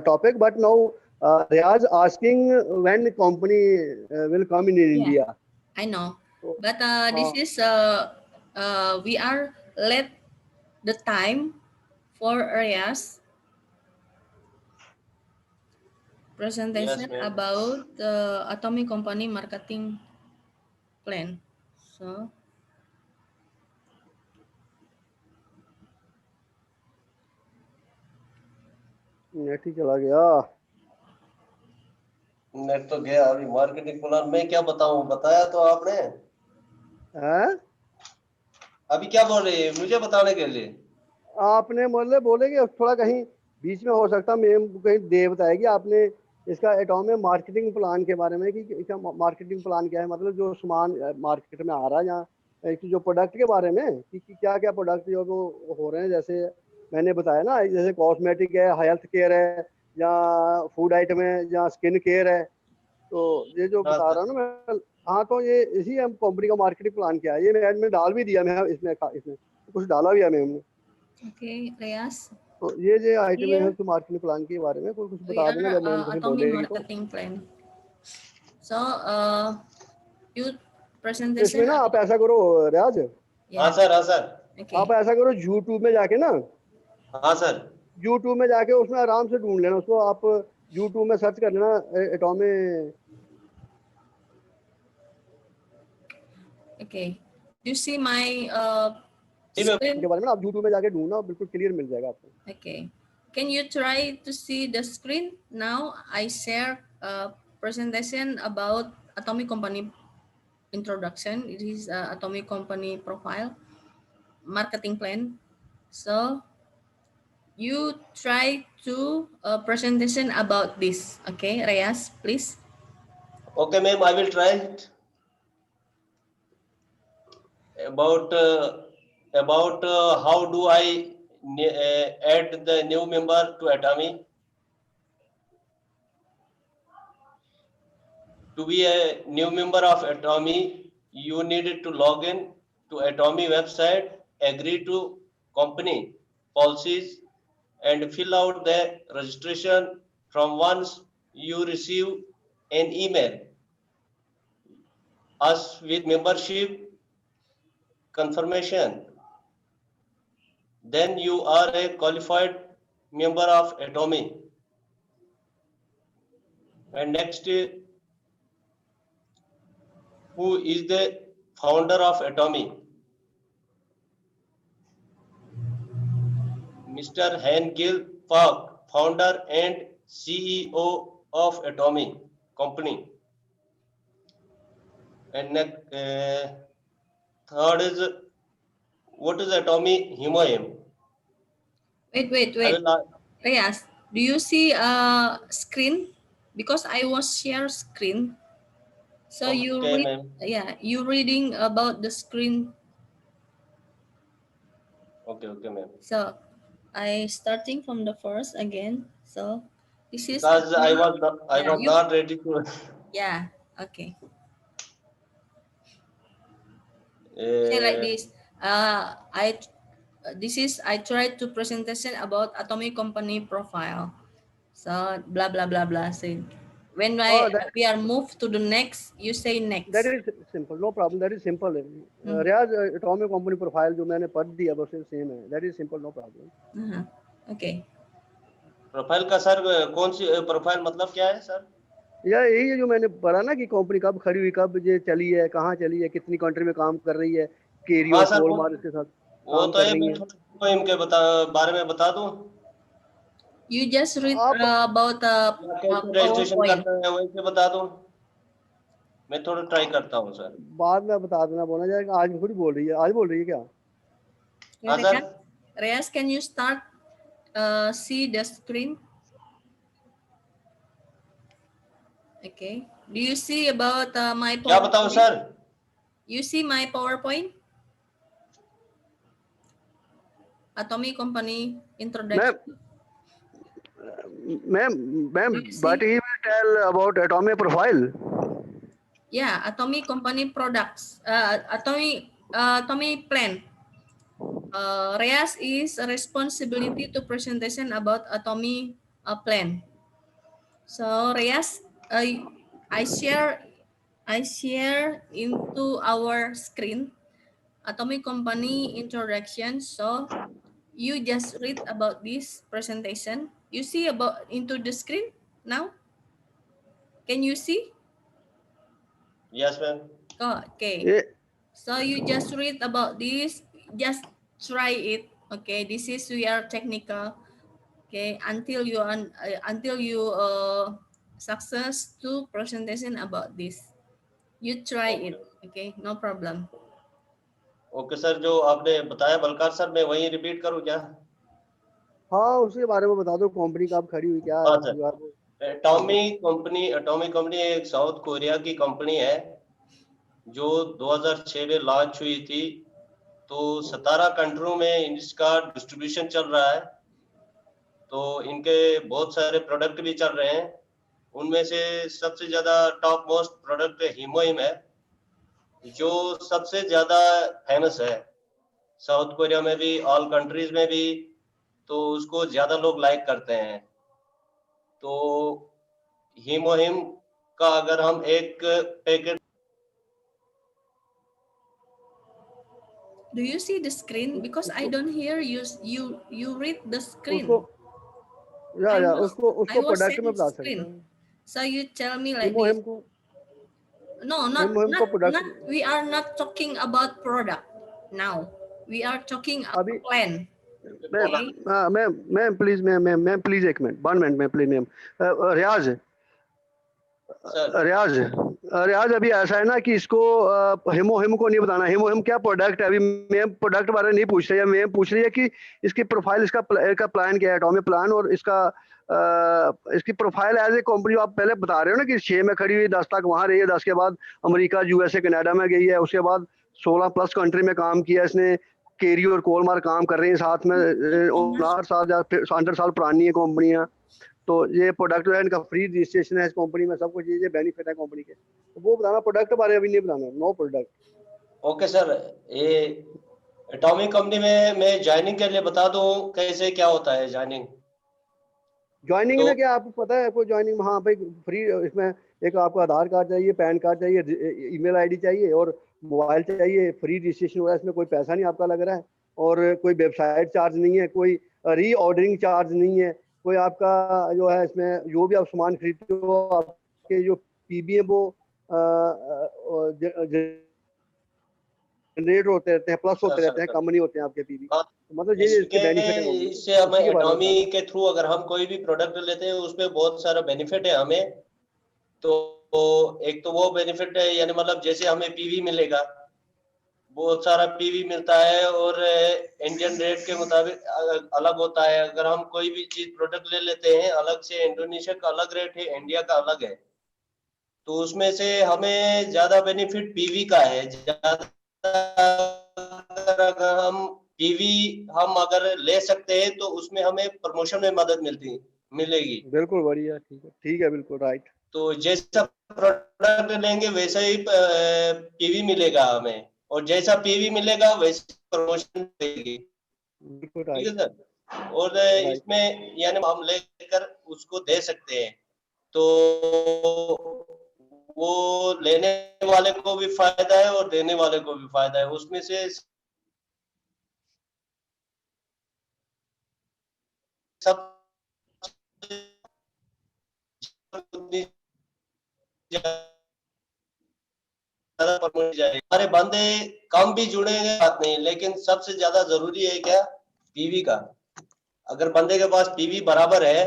topic, but now Riaz asking when the company will come in Yeah, India. I know. So, But this is we are let the time for Reyes Yes, presentation ma'am. about the Atomic Company marketing plan. So net ही चला गया। Net तो गया अभी। Marketing plan मैं क्या बताऊं, बताया तो आपने। हैं? अभी क्या बोल रहे हैं मुझे बताने के लिए? आपने मतलब बोलेंगे थोड़ा कहीं बीच में हो सकता, मैम कहीं दे बताएगी आपने इसका एटॉमिक मार्केटिंग प्लान के बारे में कि इसका मार्केटिंग प्लान क्या है, मतलब जो सामान मार्केट में आ रहा है या इसकी जो प्रोडक्ट के बारे में कि क्या क्या प्रोडक्ट जो वो हो रहे हैं, जैसे मैंने बताया ना, जैसे कॉस्मेटिक है, हेल्थ केयर है, या फूड आइटम है, या स्किन केयर है, तो ये जो हाँ बता सर। रहा हूँ ना मैं। हाँ, तो ये इसी हम कंपनी का मार्केटिंग प्लान क्या है, ये मैंने डाल भी दिया, मैं इसमें इसमें कुछ डाला भी है मैम। okay, Reyes, तो ये आइटम है here तो मार्केटिंग प्लान के बारे में कुछ we बता देना are जब मैम कहीं Atomic बोलेगी तो। marketing plan. So you इसमें presentation ना आप about ऐसा करो रियाज, हाँ yeah. सर। हाँ सर। आप Okay. ऐसा करो यूट्यूब में जाके ना, हाँ सर। यूट्यूब में जाके उसमें आराम से ढूंढ लेना उसको, आप यूट्यूब में सर्च कर लेना atomic. Okay. You see my जी मैम। के screen? बारे में ना आप यूट्यूब में जाके ढूंढना, बिल्कुल क्लियर मिल जाएगा आपको। Okay. Can you try to see the screen? Now I share a presentation about Atomic Company introduction. It is Atomic Company profile, marketing plan. So you try to presentation about this. Okay, Reyes, please. Okay ma'am, I will try it. About how do I add the new member to Atomy? To be a new member of Atomy, you need to log in to Atomy website, agree to company policies, and fill out the registration from once you receive an email us with membership confirmation. Then you are a qualified member of Atomy. And next, who is the founder of Atomy? Mr. Henkel Park, founder and CEO of Atomy Company. And third is, what is Atomy Himoem? Wait. I will. Reyes, do you see a screen? Because I was share screen. So you Okay, read, ma'am. yeah, you reading about the screen. Okay, ma'am. So I starting from the first again. So this is Because I was yeah, not ready to. yeah, okay. Say like uh, this. This is I tried to presentation about Atomic Company profile. So blah blah blah blah. Say when Oh, we are moved to the next, you say that next. is simple, no problem, that is simple. Hmm. रियाज atomic company profile जो मैंने पढ़ दिया बस same है, that is simple, no problem. Uh-huh. Okay. Profile का sir कौन सी profile मतलब क्या है सर? यार यही है जो मैंने पढ़ा ना कि कंपनी कब खड़ी हुई, कब ये चली है, कहाँ चली है, कितनी कंट्री में काम कर रही है, केरी हाँ और सर, पोलमार्क के साथ वो काम तो कर है। रही मैं है। थोड़ा इनके बारे में बता दूं। You just read आप about या कैसे रजिस्ट्रेशन PowerPoint. करना है वहीं पे बता दूं? मैं थोड़ा ट्राई करता हूँ सर। बाद में बता देना, बोला जाएगा। आज थोड़ी बोल रही है, आज बोल रही है क्या? हाँ sir. Reyes, can you start see the screen? Okay. Do you see about my क्या बताऊं PowerPoint? Sir? You see my PowerPoint? Atomic Company introduction. Ma'am, Do you see? but he will tell about atomic profile. Yeah, Atomic Company products. Atomic plan. Reyes is a responsibility to presentation about Atomic plan. So Reyes, I share into our screen Atomic Company introduction. So you just read about this presentation. You see about into the screen now? Can you see? Yes ma'am. Oh, okay. ये So you just read about this, just try it. Okay, this is we are technical. Okay, until you success to presentation about this. You try it. Okay, no problem. Okay sir, जो आपने बताया Balkar sir, मैं वही repeat करूं क्या? हाँ, उसके बारे में बता दो, कंपनी कब खड़ी हुई, क्या हाँ है सर। यार वो। एटॉमिक कंपनी एक साउथ कोरिया की कंपनी है जो 2006 में लॉन्च हुई थी। तो 17 कंट्रियों में इसका डिस्ट्रीब्यूशन चल रहा है। तो इनके बहुत सारे प्रोडक्ट भी चल रहे हैं। उनमें से सबसे ज्यादा टॉप मोस्ट प्रोडक्ट हीमोहिम है, जो सबसे ज्यादा फेमस है साउथ कोरिया में भी, ऑल कंट्रीज में भी। तो उसको ज्यादा लोग लाइक करते हैं। तो हीमोहिम का अगर हम एक packet, Do you see the screen? Because I don't hear you. You read the screen. उसको उसको I was प्रोडक्ट में saying बता सकते screen. हैं। So you tell me like हीमोहिम this. को No, हीमोहिम को product we are not talking about product now. We are talking about अभी plan. Ma'am please, ma'am please, एक मिनट, 1 मिनट में please ma'am. Riyaz sir रियाज अभी ऐसा है ना कि इसको हिमो को नहीं बताना। हिमो क्या प्रोडक्ट है, अभी मैम प्रोडक्ट बारे नहीं पूछ रही है। मैम पूछ रही है कि इसकी प्रोफाइल, इसका प्लान क्या है, एटॉमिक प्लान, और इसका इसकी प्रोफाइल एज ए कंपनी आप पहले बता रहे हो ना कि 6 में खड़ी हुई, 10 तक वहाँ रही है, 10 के बाद अमेरिका, यूएसए, कनाडा में गई है, उसके बाद 16+ कंट्री में काम किया इसने। केरी और कोलमार काम कर रही है साथ में। 59 साल पुरानी है कंपनियाँ। तो ये प्रोडक्ट है इनका, फ्री रजिस्ट्रेशन है इस कंपनी में, सब कुछ ये बेनिफिट है कंपनी के। तो वो बताना, प्रोडक्ट बारे अभी नहीं बताना, नो प्रोडक्ट। ओके सर, ये एटॉमिक कंपनी में मैं ज्वाइनिंग के लिए बता दूं कैसे क्या होता है ज्वाइनिंग? ज्वाइनिंग तो में क्या आपको पता है आपको ज्वाइनिंग? हाँ भाई, फ्री। इसमें एक आपको आधार कार्ड चाहिए, पैन कार्ड चाहिए, ईमेल आईडी चाहिए और मोबाइल चाहिए। फ्री रजिस्ट्रेशन हो रहा है, इसमें कोई पैसा नहीं आपका लग रहा है, और कोई वेबसाइट चार्ज नहीं है, कोई री ऑर्डरिंग चार्ज नहीं है, कोई आपका जो है इसमें जो भी आप सामान खरीदते हो, आपके जो पीबी है वो जनरेट होते रहते हैं, प्लस होते रहते हैं, कम नहीं होते हैं आपके पीबी। हाँ, तो मतलब ये इसके बेनिफिट है। इससे हमें उसी के बारे में एटॉमी बताना। के थ्रू अगर हम कोई भी प्रोडक्ट लेते हैं उसमें बहुत सारा बेनिफिट है हमें। तो एक तो वो बेनिफिट है, यानी मतलब जैसे हमें पीवी मिलेगा, बहुत सारा पीवी मिलता है, और इंडियन रेट के मुताबिक अलग होता है। अगर हम कोई भी चीज प्रोडक्ट ले लेते हैं अलग से, इंडोनेशिया का अलग रेट है, इंडिया का अलग है। तो उसमें से हमें ज्यादा बेनिफिट पीवी का है। ज्यादा अगर हम पीवी हम अगर ले सकते हैं तो उसमें हमें प्रमोशन में मदद मिलेगी। बिल्कुल बढ़िया, ठीक है, बिल्कुल राइट। तो जैसा प्रोडक्ट लेंगे वैसा ही पीवी मिलेगा हमें, और जैसा पीवी मिलेगा वैसे प्रमोशन मिलेगी। बिल्कुल ठीक है राइट। सर। और राइट। इसमें यानी हम लेकर उसको दे सकते हैं। तो वो लेने वाले को भी फायदा है और देने वाले को भी फायदा है। उसमें से सब हमारे बंदे कम भी जुड़ेंगे बात नहीं, लेकिन सबसे ज्यादा जरूरी है क्या? पीवी का। अगर बंदे के पास पीवी बराबर है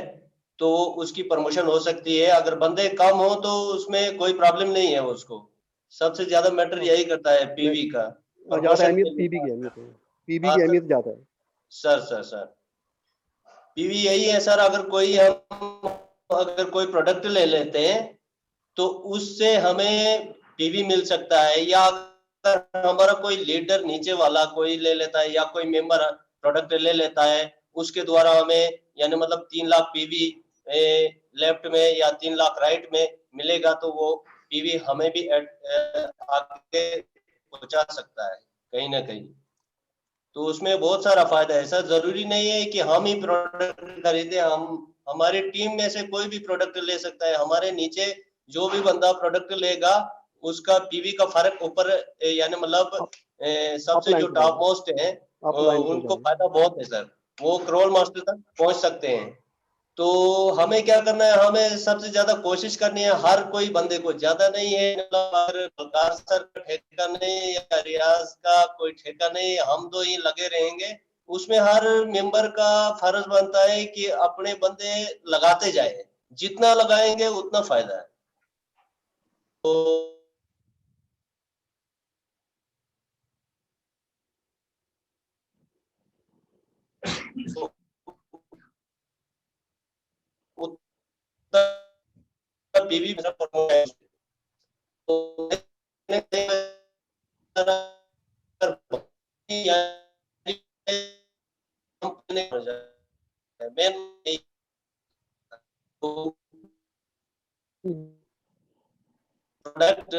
तो उसकी प्रमोशन हो सकती है, अगर बंदे कम हो तो उसमें कोई प्रॉब्लम नहीं है उसको। सबसे ज्यादा मैटर यही करता है पीवी का, ज्यादा प्रमोशन अहमियत के पीबी की लिए। अहमियत है, पीबी हाँ की सर, अहमियत ज्यादा है। सर पीवी यही है सर, अगर कोई प्रोडक्ट ले लेते हैं तो उससे हमें पीवी मिल सकता है, या अगर हमारा कोई लीडर नीचे वाला कोई ले लेता है या कोई मेंबर प्रोडक्ट ले लेता है, उसके द्वारा हमें यानी मतलब 3 लाख पीवी लेफ्ट में या 3 लाख राइट में मिलेगा, तो वो पीवी हमें भी आगे पहुंचा सकता है कहीं ना कहीं। तो उसमें बहुत सारा फायदा है सर। जरूरी नहीं है कि हम ही प्रोडक्ट खरीदे, हम हमारी टीम में से कोई भी प्रोडक्ट ले सकता है। हमारे नीचे जो भी बंदा प्रोडक्ट लेगा उसका पीवी का फर्क ऊपर यानी मतलब सबसे अपलाइन जो हो टॉप जाएगा, मोस्ट है अपलाइन हो उनको जाएगा। फायदा बहुत है सर, वो करोल मास्टर तक पहुंच सकते हैं। तो हमें क्या करना है, हमें सबसे ज्यादा कोशिश करनी है, हर कोई बंदे को, ज्यादा नहीं है मतलब अगर बलकार सर का ठेका नहीं या रियाज का कोई ठेका नहीं, हम दो ही लगे रहेंगे। उसमें हर मेंबर का फर्ज बनता है कि अपने बंदे लगाते जाए, जितना लगाएंगे उतना फायदा है। तो उतना पीवी मेन प्रोडक्ट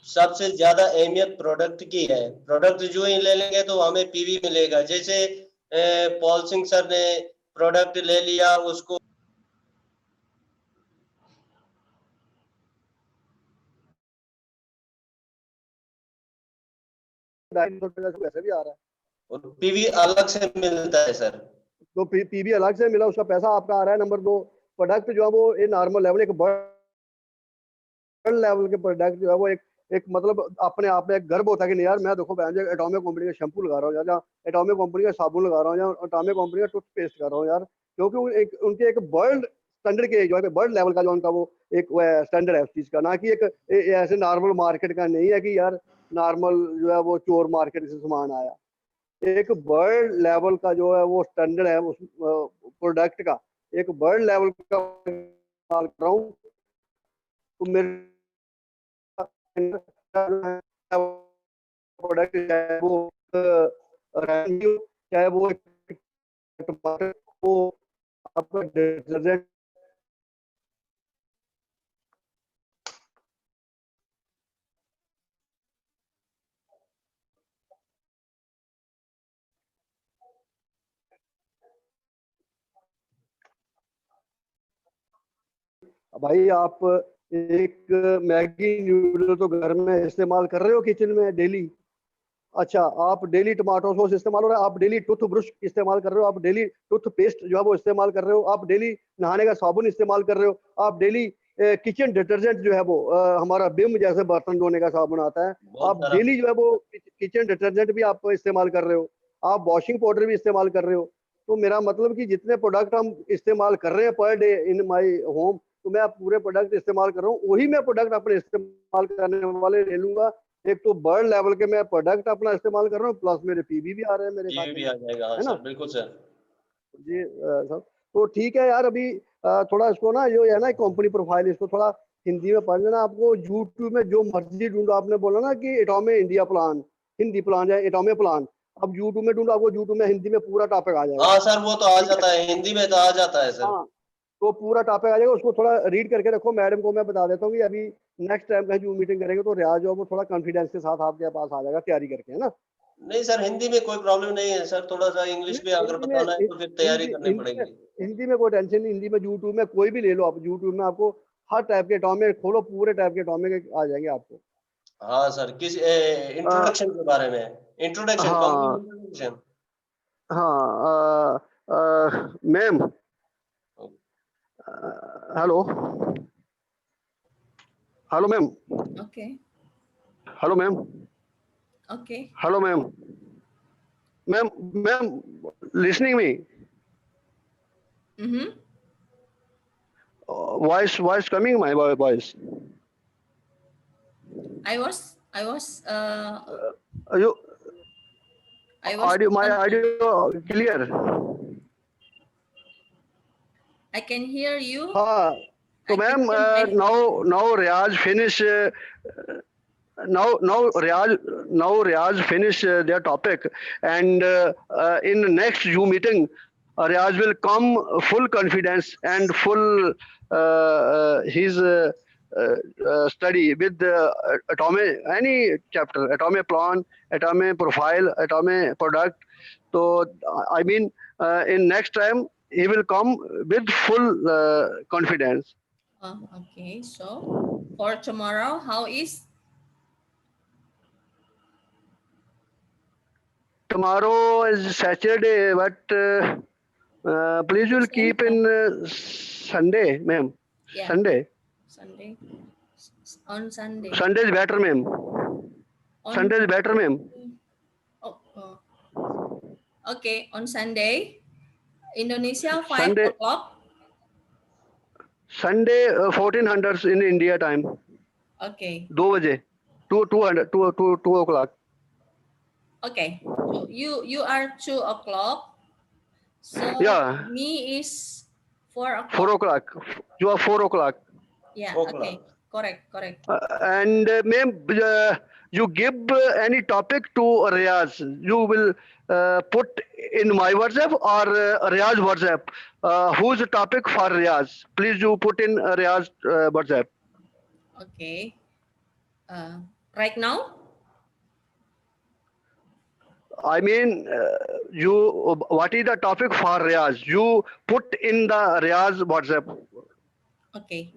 सबसे ज्यादा अहमियत प्रोडक्ट की है। प्रोडक्ट जो ही ले लेंगे तो हमें पीवी मिलेगा। जैसे पॉल सिंह सर ने प्रोडक्ट ले लिया, उसको ₹250 से वैसे भी आ रहा है, पीवी अलग से मिलता है सर। तो पीबी अलग से मिला, उसका पैसा आपका आ रहा है। नंबर 2, प्रोडक्ट जो है वो ये नॉर्मल लेवल, एक बर्ड लेवल के प्रोडक्ट जो है वो एक मतलब अपने आप में एक गर्व होता है कि नहीं यार, मैं देखो बहन एटॉमिक कंपनी का शैम्पू लगा रहा हूँ, या एटॉमिक कंपनी का साबुन लगा रहा हूँ, या एटॉमिक कंपनी का टूथपेस्ट कर रहा हूँ यार, क्योंकि उनके एक वर्ल्ड स्टैंडर्ड के जो है वर्ल्ड लेवल का जो उनका वो एक स्टैंडर्ड है उस चीज का, ना कि एक ऐसे नॉर्मल मार्केट का नहीं है कि यार नॉर्मल जो है वो चोर मार्केट से सामान आया। एक वर्ल्ड लेवल का जो है वो स्टैंडर्ड है उस प्रोडक्ट का, एक वर्ल्ड लेवल का इस्तेमाल कर रहा हूँ। तो मेरे प्रोडक्ट चाहे वो रेवेन्यू, चाहे वो टमाटर, वो आपका डिटर्जेंट। भाई आप एक मैगी नूडल तो घर में इस्तेमाल कर रहे हो किचन में डेली। अच्छा, आप डेली टमाटो सॉस इस्तेमाल हो रहा है, आप डेली टूथ ब्रश इस्तेमाल कर रहे हो, आप डेली टूथ पेस्ट जो है वो इस्तेमाल कर रहे हो, आप डेली नहाने का साबुन इस्तेमाल कर रहे हो, आप डेली किचन डिटर्जेंट जो है वो हमारा बिम जैसे बर्तन धोने का साबुन आता है, बहुत आप सारा डेली जो है वो किचन डिटर्जेंट भी आप इस्तेमाल कर रहे हो, आप वॉशिंग पाउडर भी इस्तेमाल कर रहे हो। तो मेरा मतलब कि जितने प्रोडक्ट हम इस्तेमाल कर रहे हैं per day in my home, तो मैं पूरे प्रोडक्ट इस्तेमाल कर रहा हूँ, वही मैं प्रोडक्ट अपने इस्तेमाल करने वाले ले लूंगा। एक तो वर्ल्ड लेवल के मैं प्रोडक्ट अपना इस्तेमाल कर रहा हूँ, प्लस मेरे पीबी भी आ रहे हैं मेरे पीवी खाते भी में, आ जाएगा। हाँ है ना सर, बिल्कुल सर। जी सर। तो ठीक है यार, अभी थोड़ा इसको ना जो है ना कंपनी प्रोफाइल, इसको थोड़ा हिंदी में पढ़ लेना। आपको यूट्यूब में जो मर्जी ढूंढो, आपने बोला ना कि atomic India plan, Hindi plan या एटॉमिक प्लान, अब यूट्यूब में ढूंढो, आपको यूट्यूब में हिंदी में पूरा टॉपिक आ जाएगा। हाँ सर, वो तो आ ठीक है, जाता है, हिंदी में तो आ जाता है सर। हाँ, तो पूरा टॉपिक आ जाएगा, उसको थोड़ा रीड करके रखो। मैडम को मैं बता देता हूँ कि अभी नेक्स्ट टाइम कहीं जूम मीटिंग करेंगे तो रियाज जो है वो थोड़ा कॉन्फिडेंस के साथ आपके पास आ जाएगा तैयारी करके, है ना। नहीं सर, हिंदी में कोई प्रॉब्लम नहीं है सर, थोड़ा सा इंग्लिश में अगर हिंदी में बताना है तो फिर तैयारी हिंदी करनी हिंदी में पड़ेगी। हिंदी में कोई टेंशन नहीं। हिंदी में यूट्यूब में कोई भी ले लो आप, यूट्यूब में आपको हर टाइप के टॉपिक खोलो, पूरे टाइप के टॉपिक आ जाएंगे आपको। हाँ सर, किस आ, इंट्रोडक्शन के बारे में, इंट्रोडक्शन, कंपनी हाँ इंट्रोडक्शन। हाँ ma'am, Hello. Hello, ma'am. Okay. Hello, ma'am. Okay. Hello, ma'am. Ma'am, listening me. Mm-hmm. Voice coming, my voice. I was You I was audio, my talking. audio clear. I can hear you. हाँ, तो I can ma'am hear my now Riaz finish now Riaz finish their topic, and in the next Zoom meeting Riaz will come full confidence and full his study with atomic any chapter, atomic plan, atomic profile, atomic product. So I mean in next time he will come with full confidence. okay. So for tomorrow, how is Tomorrow is Saturday, but please will same? keep in Sunday, ma'am. Yeah, Sunday. Sunday. On Sunday. Sunday is better, ma'am. On Sunday is better, ma'am. oh, okay. On Sunday, Indonesia five Sunday, o'clock. Sunday 1400 in India time. Okay. 2 बजे. 2 o'clock. Okay. So you are 2 o'clock. So Yeah, me is 4 o'clock. 4 o'clock. You are 4 o'clock. Yeah. 4 o'clock. Okay. Correct. Correct. And ma'am, you give any topic to Riaz. You will put in my WhatsApp or Riaz WhatsApp. Whose topic for Riaz? Please you put in Riaz WhatsApp. Okay. Uh, right now. I mean, you. What is the topic for Riaz? You put in the Riaz WhatsApp Okay.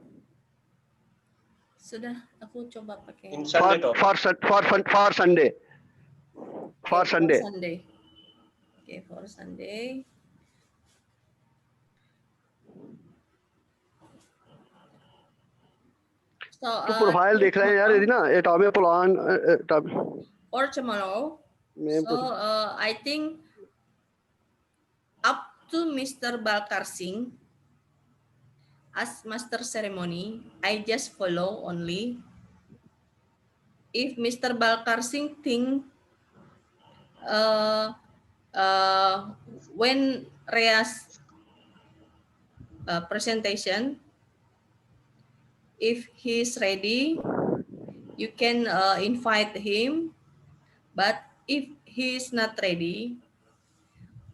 Sudah. Aku coba pakai. In for Sunday topic. for Sunday. For Okay. For Sunday. Sunday. Okay. For Sunday. So तो profile देख रहे हैं यार यदि ना atomic plan for tomorrow. में So I think up to Mr. Balkar Singh as master ceremony, I just follow only. If Mr. Balkar Singh think uh, uh, when Rea's presentation, if he's ready, you can invite him. But if he's not ready,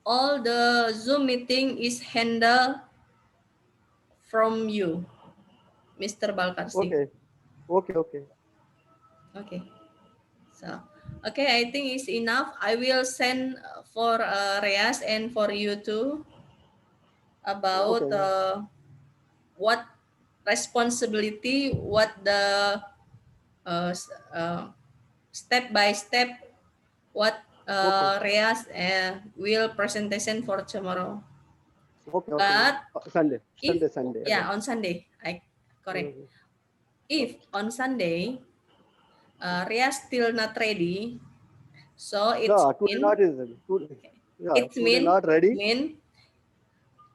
all the Zoom meeting is handled from you, Mr. Balkar Singh. Okay okay okay Okay. So, okay, I think it's enough. I will send for Reyes and for you too about okay what responsibility, what the uh, s- uh, step by step, what okay Reyes will presentation for tomorrow. Okay okay But Sunday if Sunday Sunday yeah on Sunday, I correct. If on Sunday Reyes still not ready, so या it's today mean not is today या It today mean not ready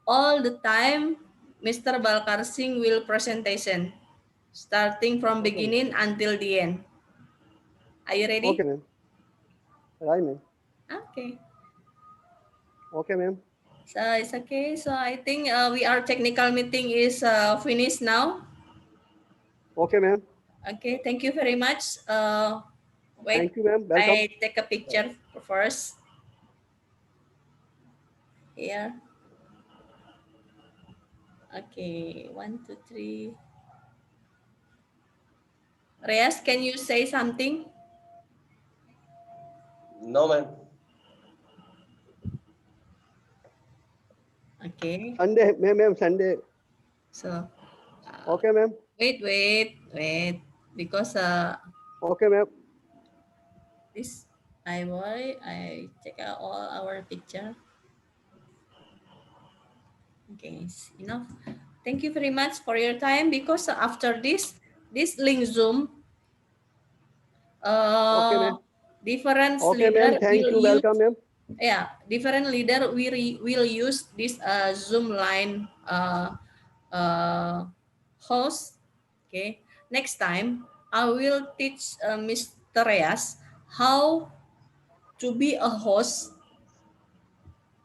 all the time Mr. Balkar Singh will presentation starting from okay ma'am beginning until the end. Are you okay ready? Ma'am right ma'am Okay. Okay ma'am So it's okay. So I think we our technical meeting is finished now. Okay ma'am Okay. Thank you very much. Wait, thank you ma'am welcome I take a picture first. Here. Okay. 1, 2, 3. Reyes, can you say something? No, man. Okay. Sunday ma'am Sunday So okay ma'am wait, because okay ma'am this I check out all our picture. Okay, it's enough. Thank you very much for your time, because after this link Zoom, Okay, ma'am. different Okay, ma'am. leader Thank will you. use, Welcome, ma'am. yeah, different leader will use this Zoom line host. Okay, next time I will teach Mr. Reyes how to be a host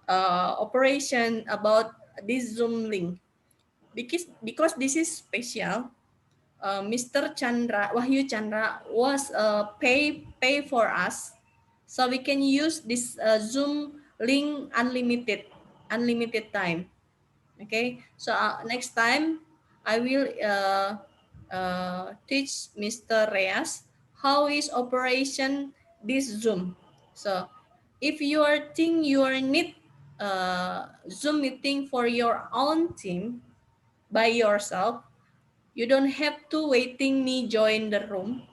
operation about this Zoom link, because this is special. Mr. Chandra, Wahyu Chandra was pay for us, so we can use this Zoom link unlimited time. Okay, so next time I will teach Mr. Reyes how is operation this Zoom. So if you are think you are need Zoom meeting for your own team by yourself, you don't have to waiting me join the room.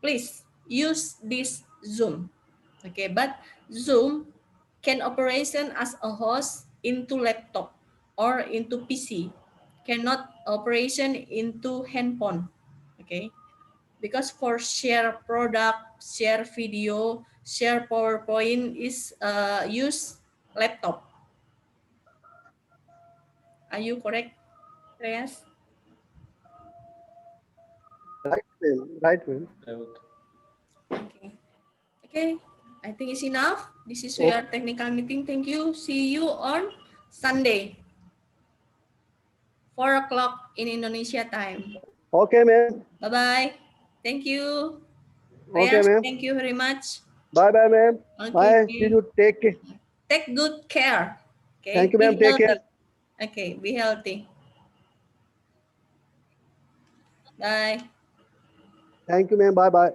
Please use this Zoom. Okay, but Zoom can operation as a host into laptop or into PC, cannot operation into handphone. Okay, because for share product, share video, share PowerPoint is use laptop. Are you correct, Reyes? Right, ma'am. Right, ma'am. Okay. Okay, I think it's enough. This is Okay. your technical meeting. Thank you. See you on Sunday, 4 o'clock in Indonesia time. Okay, ma'am. Bye-bye. Thank you. Okay, Reyes, ma'am. thank you very much. Bye, bye, ma'am. Okay. Bye. See you. Take care. Take good care. Thank Okay, you, ma'am. be Take healthy. care. Okay, be healthy. Bye. Thank you, ma'am. Bye, bye.